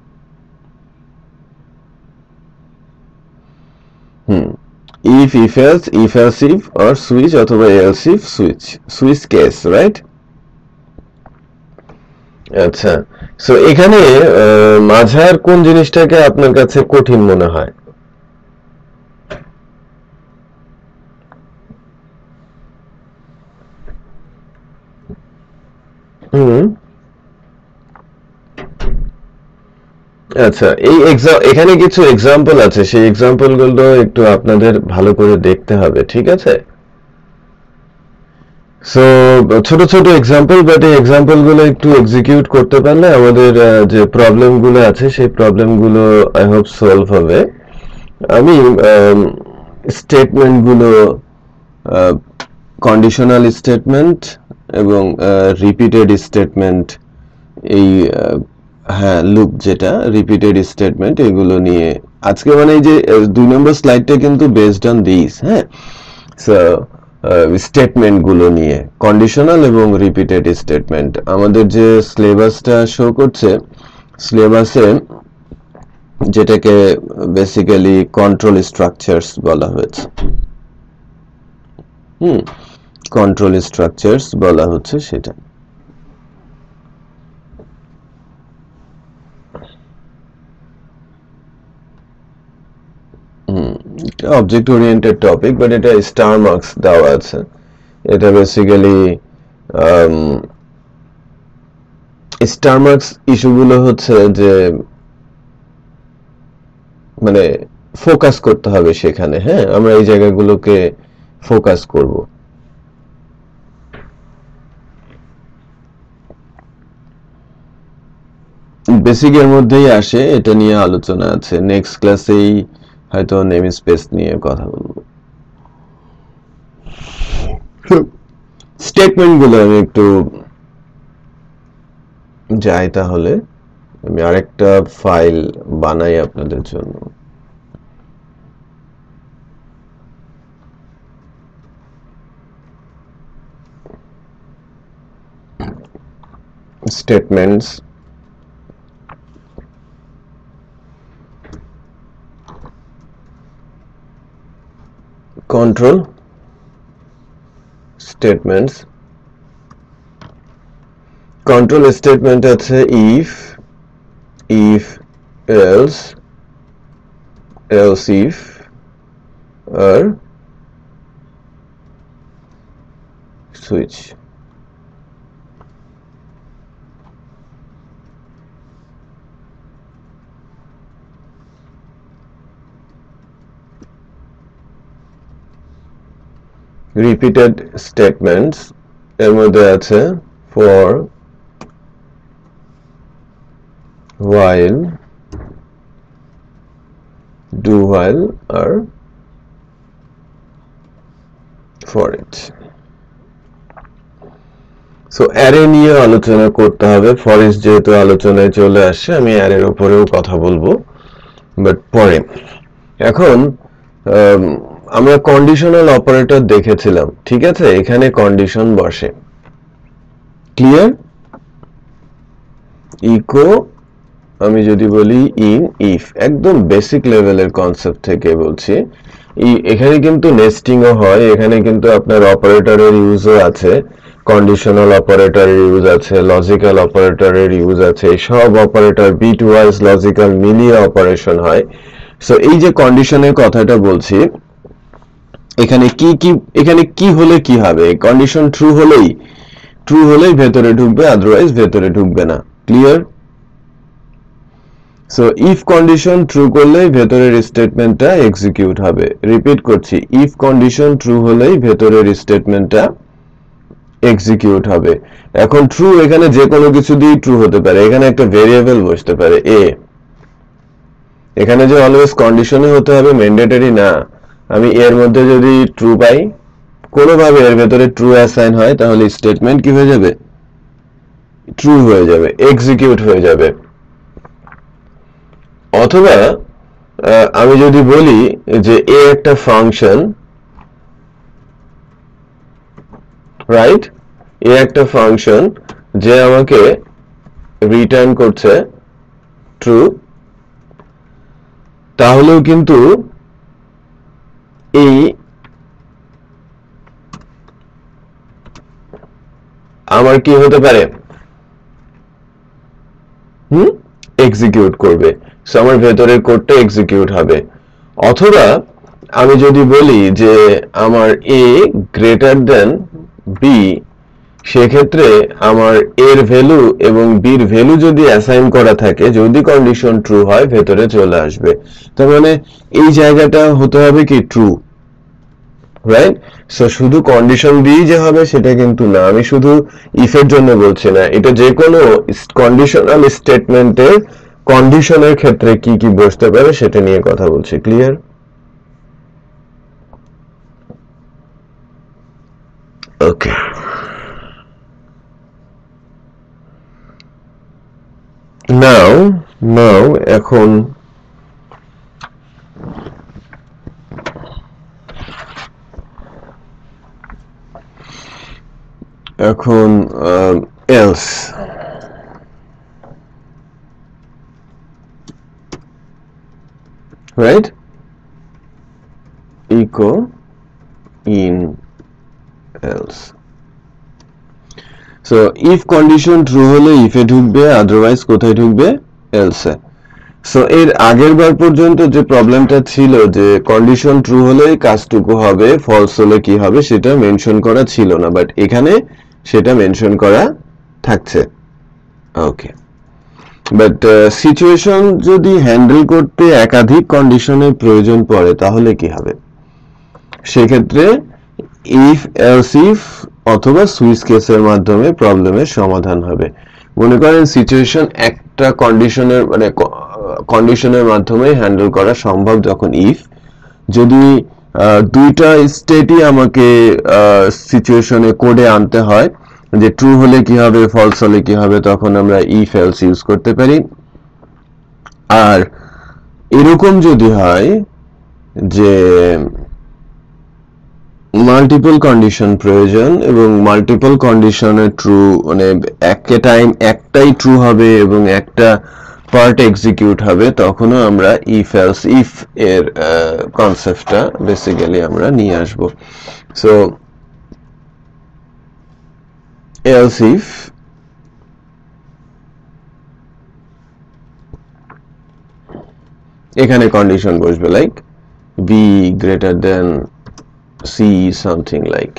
S1: if if else if or switch অথবা else if switch case, right? আচ্ছা, সো এখানে মাঝার কোন জিনিসটাকে আপনার কাছে কঠিন মনে হয়? আচ্ছা, এখানে কিছু এক্সাম্পল আছে, সেই এক্সাম্পল গুলো একটু আপনাদের ভালো করে দেখতে হবে, ঠিক আছে? সো ছোট ছোট এক্সাম্পল, বাট এই এক্সাম্পল গুলো একটু এক্সিকিউট করতে পারলে আমাদের যে প্রবলেম গুলো আছে সেই প্রবলেম গুলো আই হোপ সলভ হবে। আমি স্টেটমেন্ট গুলো, কন্ডিশনাল স্টেটমেন্ট এবং রিপিটেড স্টেটমেন্ট, এই হ্যাঁ লুপ যেটা রিপিটেড স্টেটমেন্ট, এগুলো নিয়ে আজকে মানে এই যে 2 নম্বর স্লাইডটা কিন্তু বেসড অন দিস। হ্যাঁ, সো স্টেটমেন্ট গুলো নিয়ে, কন্ডিশনাল এবং রিপিটেড স্টেটমেন্ট। আমাদের যে সিলেবাসটা শো করছে, সিলেবাসে যেটাকে বেসিক্যালি কন্ট্রোল স্ট্রাকচারস বলা হয়েছে। কন্ট্রোল স্ট্রাকচারস বলা হচ্ছে সেটা। অবজেক্ট ওরিয়েন্টেড টপিক, বাট এটা স্টার মার্কস দেওয়া আছে। এটা বেসিক্যালি স্টার মার্কস ইস্যুগুলো হচ্ছে যে মানে ফোকাস করতে হবে সেখানে। হ্যাঁ, আমরা এই জায়গাগুলোকে ফোকাস করব। বেসিকের মধ্যেই আসে, এটা নিয়ে আলোচনা আছে। নেক্সট ক্লাসেই হয়তো নেম স্পেস নিয়ে কথা বলবো। স্টেটমেন্ট গুলো আমি একটু যাই, তাহলে আমি আরেকটা ফাইল বানাই আপনাদের জন্য। Statements, control statements, control statement আছে if else if or switch। Repeated statements এর মধ্যে আছে for, while, do while আর for it। সো অ্যারে নিয়ে আলোচনা করতে হবে। ফর ইচ যেহেতু আলোচনায় চলে আসছে, আমি অ্যারের উপরেও কথা বলবো। বাট পরে এখন আমরা কন্ডিশনাল অপারেটর দেখেছিলাম, ঠিক আছে? এখানে কন্ডিশন বসে, ক্লিয়ার? ইকো আমি যদি বলি ইন ইফ, একদম বেসিক লেভেলের কনসেপ্ট থেকে বলছি, এখানে কিন্তু নেস্টিংও হয়, এখানে কিন্তু আপনার অপারেটরের ইউজও আছে, কন্ডিশনাল অপারেটরের ইউজ আছে, লজিক্যাল অপারেটরের ইউজ আছে, সব অপারেটর বিট ওয়াইজ লজিক্যাল মিলিয়ে অপারেশন হয়। সো এই যে কন্ডিশনের কথাটা বলছি, এখানে কি হলে কি হবে? কন্ডিশন ট্রু হলেই ভেতরে ঢুকবে, আদারওয়াইজ ভেতরে ঢুকবে না, clear? So if condition true করলেই ভেতরের স্টেটমেন্টটা এক্সিকিউট হবে। রিপিট করছি, ইফ কন্ডিশন ট্রু হলেই ভেতরের স্টেটমেন্টটা এক্সিকিউট হবে। এখন ট্রু এখানে যে কোনো কিছু দিয়ে ট্রু হতে পারে, এখানে একটা ভেরিয়েবল বসতে পারে এ, এখানে যে অলওয়েজ কন্ডিশনে হতে হবে ম্যান্ডেটরি না। আমি এর মধ্যে যদি ট্রু পাই, কোনোভাবে এর ভেতরে ট্রু অ্যাসাইন হয়, তাহলে স্টেটমেন্ট কি হয়ে যাবে? ট্রু হয়ে যাবে, এক্সিকিউট হয়ে যাবে। অথবা আমি যদি বলি যে এ একটা ফাংশন, রাইট? এ একটা ফাংশন যে আমাকে রিটার্ন করছে ট্রু, তাহলেও কিন্তু এই আমার কি হতে পারে? এক্সিকিউট করবে। সো আমার ভেতরের কোডটা এক্সিকিউট হবে। অথবা আমি যদি বলি যে আমার এ গ্রেটার দেন বি, সেক্ষেত্রে আমার এর ভ্যালু এবং বির ভ্যালু যদি অ্যাসাইন করা থাকে, যদি কন্ডিশন ট্রু হয়, ভেতরে চলে আসবে। তার মানে এই জায়গাটা হতে হবে কি? True, right? সো শুধু কন্ডিশন দিয়েই যে হবে সেটা কিন্তু না, আমি শুধু ইফের জন্য বলছি না, এটা যে কোনো কন্ডিশনাল স্টেটমেন্টের কন্ডিশনের ক্ষেত্রে কি কি বসতে পারে সেটা নিয়ে কথা বলছি, ক্লিয়ার? ওকে, নাও এখন else, right? Echo in else. So if condition true হলে if এ ঢুকবে, otherwise কোথায় ঢুকবে? else এ। সো এর আগের বার পর্যন্ত যে প্রবলেমটা ছিল যে কন্ডিশন ট্রু হলে কাজটুকু হবে, ফলস হলে কি হবে সেটা মেনশন করা ছিল না, বাট এখানে সেটা মেনশন করা থাকছে। ওকে, বাট সিচুয়েশন যদি হ্যান্ডেল করতে একাধিক কন্ডিশনের প্রয়োজন পড়ে তাহলে কি হবে? সেক্ষেত্রে ইফ এলস ইফ অথবা সুইচ কেসের মাধ্যমে প্রবলেমের সমাধান হবে। মনে করেন সিচুয়েশন একটা কন্ডিশনের মাধ্যমে হ্যান্ডেল করা সম্ভব যখন ইফ, যদি দুইটা স্টেটই আমাকে সিচুয়েশনে কোডে আনতে হয়, যে ট্রু হলে কি হবে, ফলস হলে কি হবে, তখন আমরা ইফ এলস ইউজ করতে পারি। আর এরকম যদি হয় যে মাল্টিপল কন্ডিশন প্রয়োজন এবং মাল্টিপল কন্ডিশনে ট্রু, মানে একটাই ট্রু হবে এবং একটা পার্ট এক্সিকিউট হবে, তখনও আমরা ইফ এলস ইফ এর কনসেপ্টটা বেসিক্যালি আমরা নিয়ে আসব। সো এলস ইফ এখানে কন্ডিশন বসবে like B greater than C, something like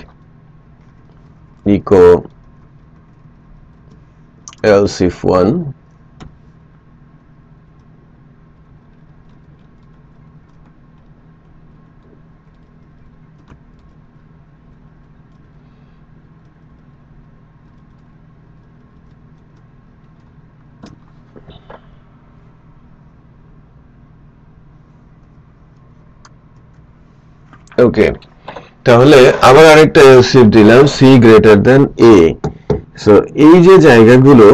S1: echo else if 1 okay, তাহলে আবার আরেকটা এলস ইফ দিলাম C greater than A. So এই যে জায়গাগুলো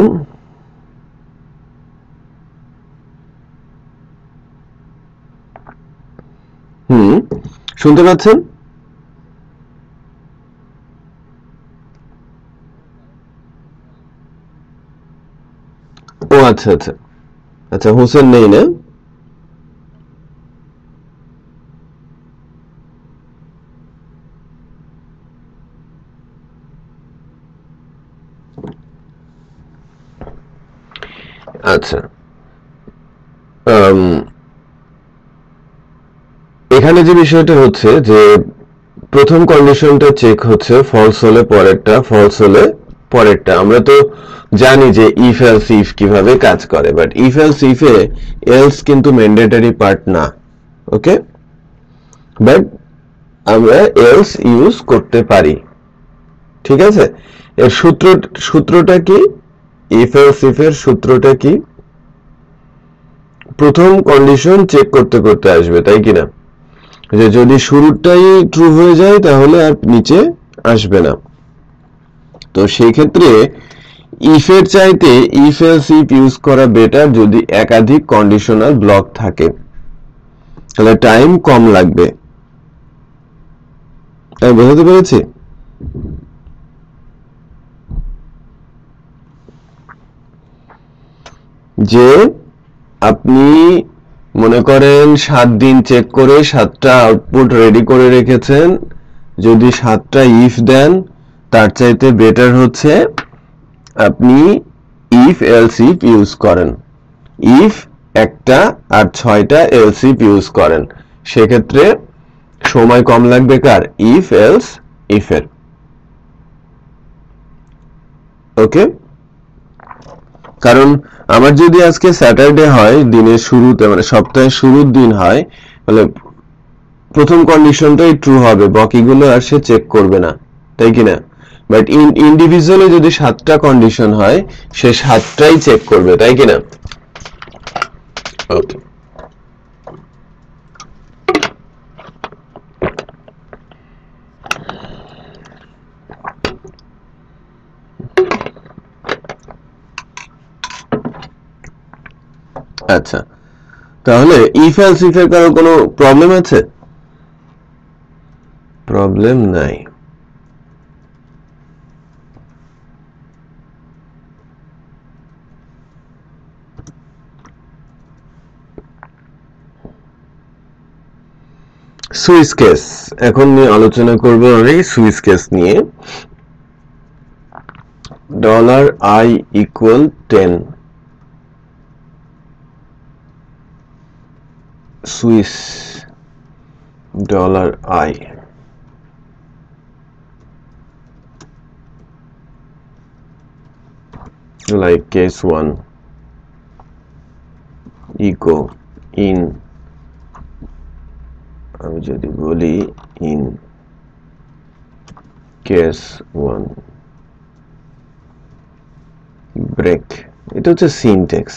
S1: শুনতে পাচ্ছেন? ও আচ্ছা আচ্ছা আচ্ছা, হোসেন নেই না? আচ্ছা, এখানে যে বিষয়টা হচ্ছে যে প্রথম কন্ডিশনটা চেক হচ্ছে ফলস হলে পরেরটা, ফলস হলে পরেরটা। আমরা তো জানি যে ইফ এলস ইফ কিভাবে কাজ করে, বাট ইফ এলস ইফে এলস কিন্তু ম্যান্ডেটরি পার্ট না। ওকে, বাট আমরা এলস ইউজ করতে পারি। ঠিক আছে, এর সূত্রটা কি? ইফ এলস ইফ এর সূত্রটা কি? প্রথম কন্ডিশন চেক করতে করতে আসবে, তাই কিনা? যে যদি শুরুটাই ট্রু হয়ে যায় তাহলে আর নিচে আসবে না। তো সেই ক্ষেত্রে ইফ এর চাইতে ইফ এলস ইফ ইউজ করা বেটার যদি একাধিক কন্ডিশনাল ব্লক থাকে, তাহলে টাইম কম লাগবে। আমি বোঝাতে পেরেছি? যে আপনি মনে করেন 7 দিন চেক করে 7টা আউটপুট রেডি করে রেখেছেন, যদি 7টা ইফ দেন তার চাইতে বেটার হচ্ছে আপনি ইফ এলস ইফ ইউজ করেন। ইফ একটা আর 6টা এলস ইফ ইউজ করেন, সেক্ষেত্রে সময় কম লাগবে কার? ইফ এলস ইফ এর। ওকে, কারণ আমার যদি আজকে স্যাটারডে হয়, দিনের শুরুতে মানে সপ্তাহের শুরুর দিন হয়, তাহলে প্রথম কন্ডিশনটাই ট্রু হবে, বাকিগুলো আর সে চেক করবে না, তাই কিনা? বাট ইন্ডিভিজুয়ালি যদি 7টা কন্ডিশন হয়, সে 7টাই চেক করবে, তাই কিনা? ওকে, আচ্ছা, তাহলে ইফ এলস ইফ এর কারো কোনো প্রবলেম আছে? প্রবলেম নাই। সুইচ কেস এখন নিয়ে আলোচনা করব আমি, সুইচ কেস নিয়ে। $i equal 10, Swiss $i like case 1 echo in, আমি যদি বলি in case 1 break, এটা হচ্ছে সিনট্যাক্স।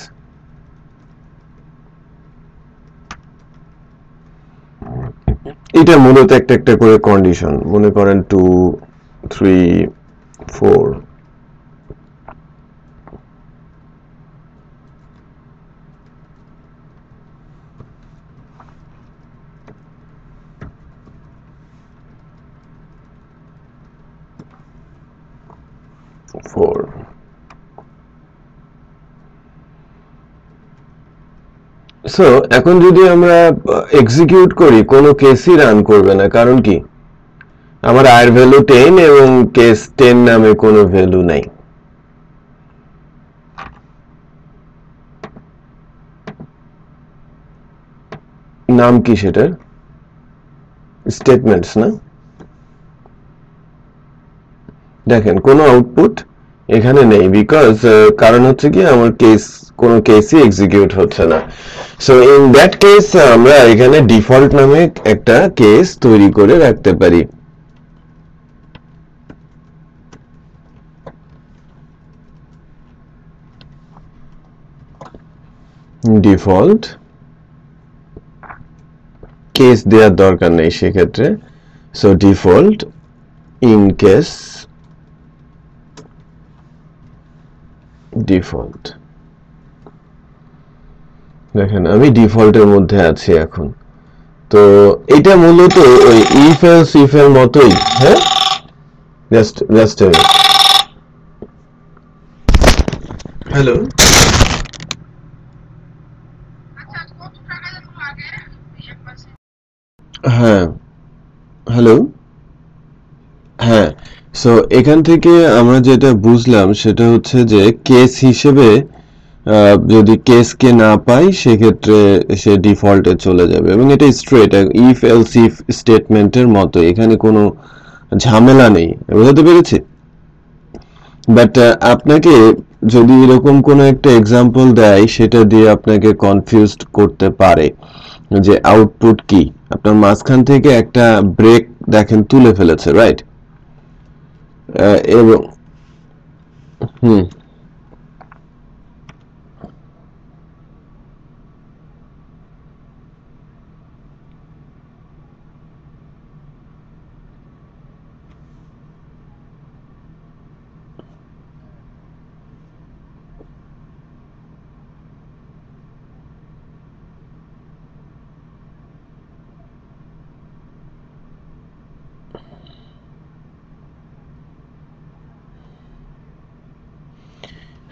S1: এটা মূলত একটা একটা করে কন্ডিশন, মনে করেন 2 3 4 4। সো এখন যদি আমরা এক্সিকিউট করি, কোনো কেসই রান করবে না, কারণ কি? আমার আয়ের ভ্যালু 10 এবং কেস 10 নামে কোনো ভ্যালু নাই। নাম কি সেটার? স্টেটমেন্টস না? দেখেন কোনো আউটপুট এখানে নেই, বিকজ কারণ হচ্ছে কি আমার কোনো কেসই এক্সিকিউট হচ্ছে না। সো ইন দ্যাট কেস আমরা এখানে ডিফল্ট নামে একটা কেস তৈরি করে রাখতে পারি। ডিফল্ট কেস দেওয়ার দরকার নেই সেক্ষেত্রে। So default in case default, দেখেন আমি ডিফল্টের মধ্যে আছি এখন। তো এটা মূলত ওই ইফ এলস ইফ এর মতোই, হ্যাঁ। জাস্ট হ্যালো, হ্যাঁ হ্যালো, হ্যাঁ। সো এখান থেকে আমরা যেটা বুঝলাম সেটা হচ্ছে যে কেস হিসেবে যদি কেসকে না পাই সেক্ষেত্রে সে ডিফল্টে চলে যাবে, এবং এটা স্ট্রেট ইফ এলস ইফ স্টেটমেন্টের মতো, এখানে কোনো ঝামেলা নেই। বুঝতে পেরেছি? বাট আপনাকে যদি এরকম কোনো একটা এক্সাম্পল দেয় সেটা দিয়ে আপনাকে কনফিউজড করতে পারে যে আউটপুট কি। আপনার মাঝখান থেকে একটা ব্রেক দেখেন তুলে ফেলেছে, রাইট? এবং হুম,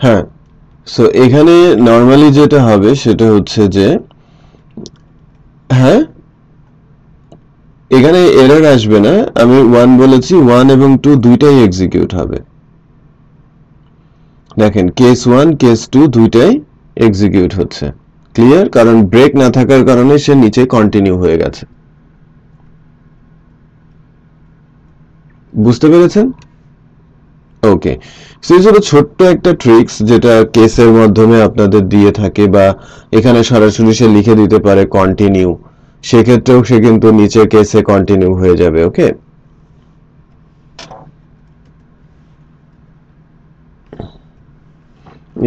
S1: হ্যাঁ। সো এখানে নর্মালি যেটা হবে সেটা হচ্ছে যে, হ্যাঁ, এখানে এরর আসবে না। আমি 1 বলেছি, 1 এবং 2 দুইটাই এক্সিকিউট হবে। দেখেন কেস 1 কেস 2 দুইটাই এক্সিকিউট হচ্ছে। ক্লিয়ার? কারণ ব্রেক না থাকার কারণে সে নিচে কন্টিনিউ হয়ে গেছে। বুঝতে পেরেছেন? ওকে। সো এই ছোট্ট একটা ট্রিক্স যেটা কেসের মাধ্যমে আপনাদের দিয়ে থাকে, বা এখানে সরাসরি সে লিখে দিতে পারে কন্টিনিউ, সেক্ষেত্রেও সে কিন্তু নিচের কেসে কন্টিনিউ হয়ে যাবে। ওকে,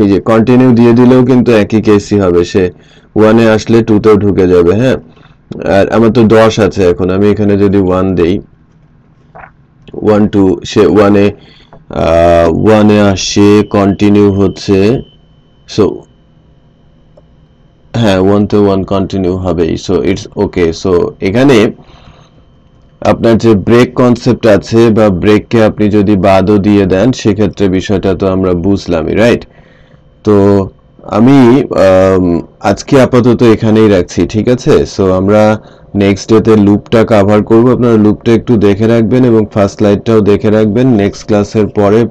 S1: এই যে কন্টিনিউ দিয়ে দিলেও কিন্তু একই কেসই হবে, সে 1 এ আসলে 2 তেও ঢুকে যাবে। হ্যাঁ, আর আমার তো 10 আছে, এখন আমি এখানে যদি 1 দেই, 1 2, সে 1 এ 1 এ আসছে, কন্টিনিউ হচ্ছে। সো হ্যাঁ, 1 তে 1 কন্টিনিউ হবেই। So it's okay. সো এখানে আপনার যে ব্রেক কনসেপ্ট আছে, বা ব্রেককে আপনি যদি বাদও দিয়ে দেন সেক্ষেত্রে বিষয়টা তো আমরা বুঝলামই, রাইট? তো আমি আজকে আপাতত এখানেই রাখছি, ঠিক আছে? সো আমরা নেক্সট ডেতে লুপটা কাভার করব। আপনারা লুপটা একটু দেখে রাখবেন এবং ফার্স্ট স্লাইডটাও দেখে রাখবেন। নেক্সট ক্লাসের পরে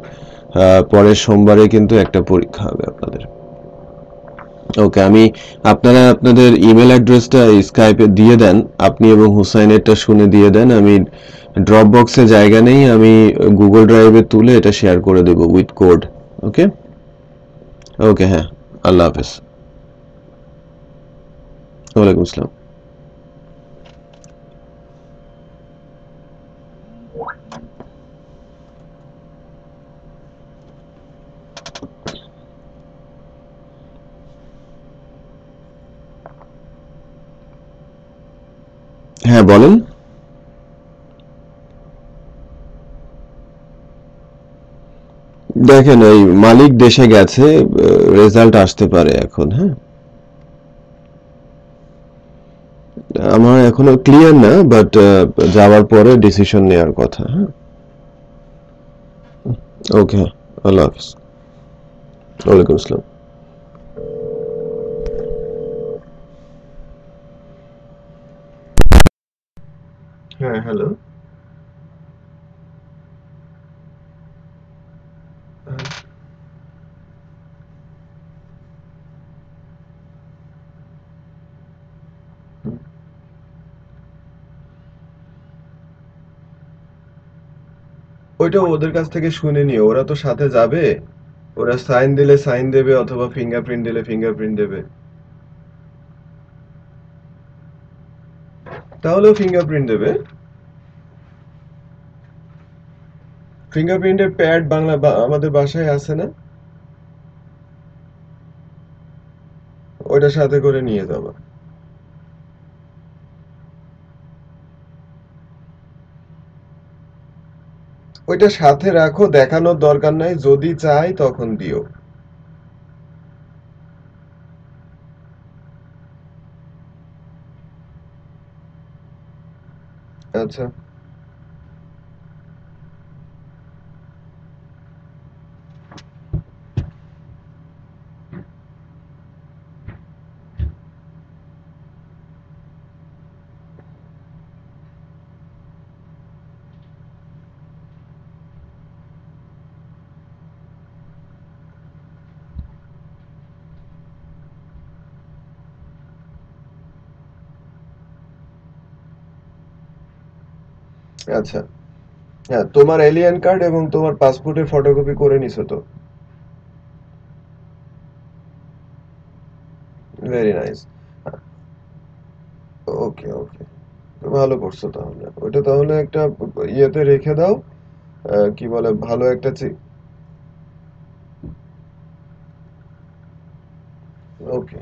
S1: পরের সোমবারে কিন্তু একটা পরীক্ষা হবে আপনাদের। ওকে, আমি আপনারা আপনাদের ইমেল অ্যাড্রেসটা স্কাইপে দিয়ে দেন, আপনি এবং হুসাইনেরটা শুনে দিয়ে দেন। আমি ড্রপ বক্সে জায়গা নেই, আমি গুগল ড্রাইভে তুলে এটা শেয়ার করে দেব উইথ কোড। ওকে, ওকে, হ্যাঁ, আল্লাহ হাফেজ। ওয়ালাইকুম আসসালাম। হ্যাঁ, বলেন। দেখেন ওই মালিক দেশে গেছে, রেজাল্ট আসতে পারে এখন। হ্যাঁ, আমার এখনো ক্লিয়ার না, বাট যাওয়ার পরে ডিসিশন নেওয়ার কথা। হ্যাঁ, ওকে, আল্লাহ হাফেজ। ওয়ালাইকুম আসসালাম। হ্যাঁ, হ্যালো। ওইটা ওদের কাছ থেকে শুনে নিও, ওরা তো সাথে যাবে। ওরা সাইন দিলে সাইন দেবে, অথবা ফিঙ্গারপ্রিন্ট দিলে ফিঙ্গারপ্রিন্ট দেবে। তাহলেও ফিঙ্গারপ্রিন্ট দেবে। ফিঙ্গারপ্রিন্টের প্যাড আমাদের বাসায় আছে না? ওইটা সাথে করে নিয়ে যাবা। ওইটা সাথে রাখো, দেখানোর দরকার নাই, যদি চাই তখন দিও। আচ্ছা আচ্ছা হ্যাঁ, তোমার এলিয়েন কার্ড এবং তোমার পাসপোর্টের ফটোকপি করে নিছো তো? Very nice. ওকে ওকে, ভালো করছো তাহলে। ওটা তাহলে একটা ইয়েতে রেখে দাও, কি বলে, ভালো একটা ওকে,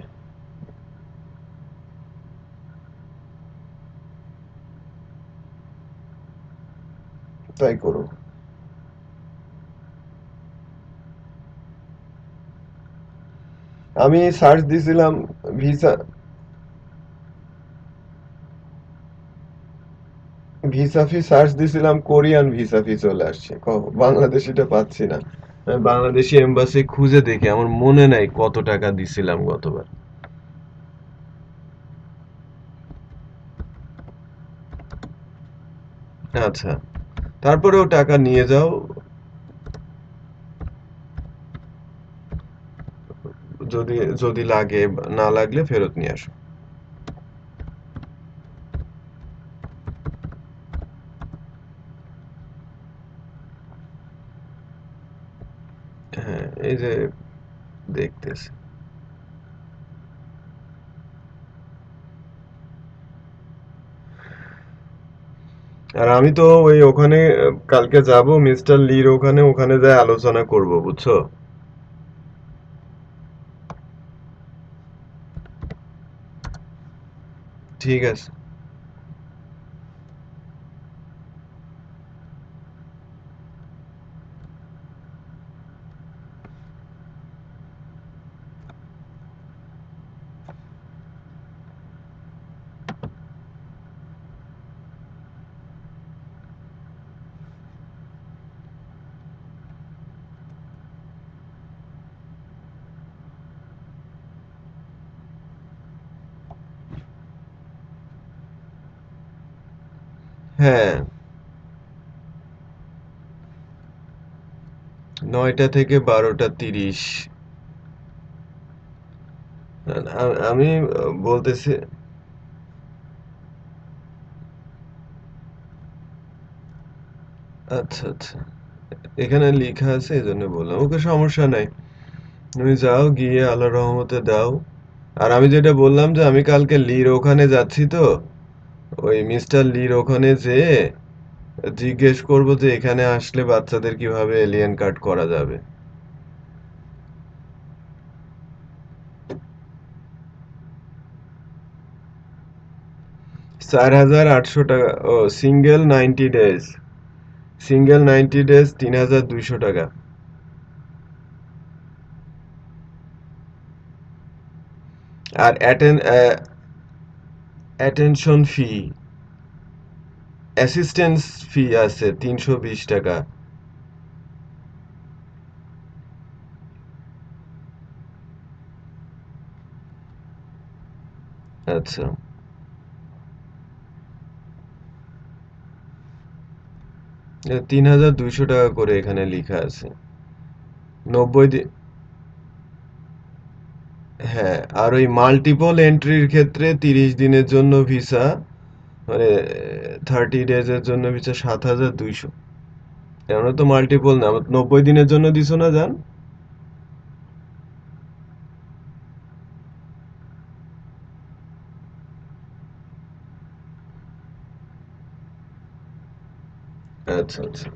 S1: তাই করো। আমি সার্চ দিছিলাম ভিসা, ভিসা ফি সার্চ দিছিলাম, কোরিয়ান ভিসা ফি চলে আসছে, বাংলাদেশিটা পাচ্ছি না। আমি বাংলাদেশি এম্বাসি খুঁজে দেখি, আমার মনে নাই কত টাকা দিছিলাম গতবার। আচ্ছা, তারপরেও টাকা নিয়ে যাও, যদি যদি লাগে, না লাগলে ফেরত নিয়ে আসো। হ্যাঁ, এই যে দেখতেছি। আর আমি তো ওই ওখানে কালকে যাব মিস্টার লির ওখানে, ওখানে যাই আলোচনা করব, বুঝছো? ঠিক আছে। হ্যাঁ, 9টা থেকে 12টা 30। আমি বলতেছি, আচ্ছা আচ্ছা, এখানে লেখা আছে এই জন্য বললাম। ওকে, সমস্যা নাই, তুমি যাও, গিয়ে আল্লাহর রহমতে দাও। আর আমি যেটা বললাম যে আমি কালকে লির ওখানে যাচ্ছি তো, ওই মিস্টার লির ওখানে যেয়ে জিজ্ঞেস করব যে এখানে আসলে বাচ্চাদের কিভাবে এলিয়েন কার্ড করা যাবে। 4,800 টাকা। ও, সিঙ্গেল 90 ডেজ, সিঙ্গেল 90 ডেজ 3,200 টাকা। আর অ্যাটেনশন ফি, অ্যাসিস্ট্যান্স ফি আছে 320 টাকা। আচ্ছা, 3,200 টাকা করে এখানে লেখা আছে। 90 দিন। হ্যাঁ, আর ওই মাল্টিপল এন্ট্রির ক্ষেত্রে 30 দিনের জন্য ভিসা, মানে 30 ডেজের জন্য ভিসা 7,200। আমরা তো মাল্টিপল না, আমার 90 দিনের জন্য দিছো না জান? আচ্ছা আচ্ছা।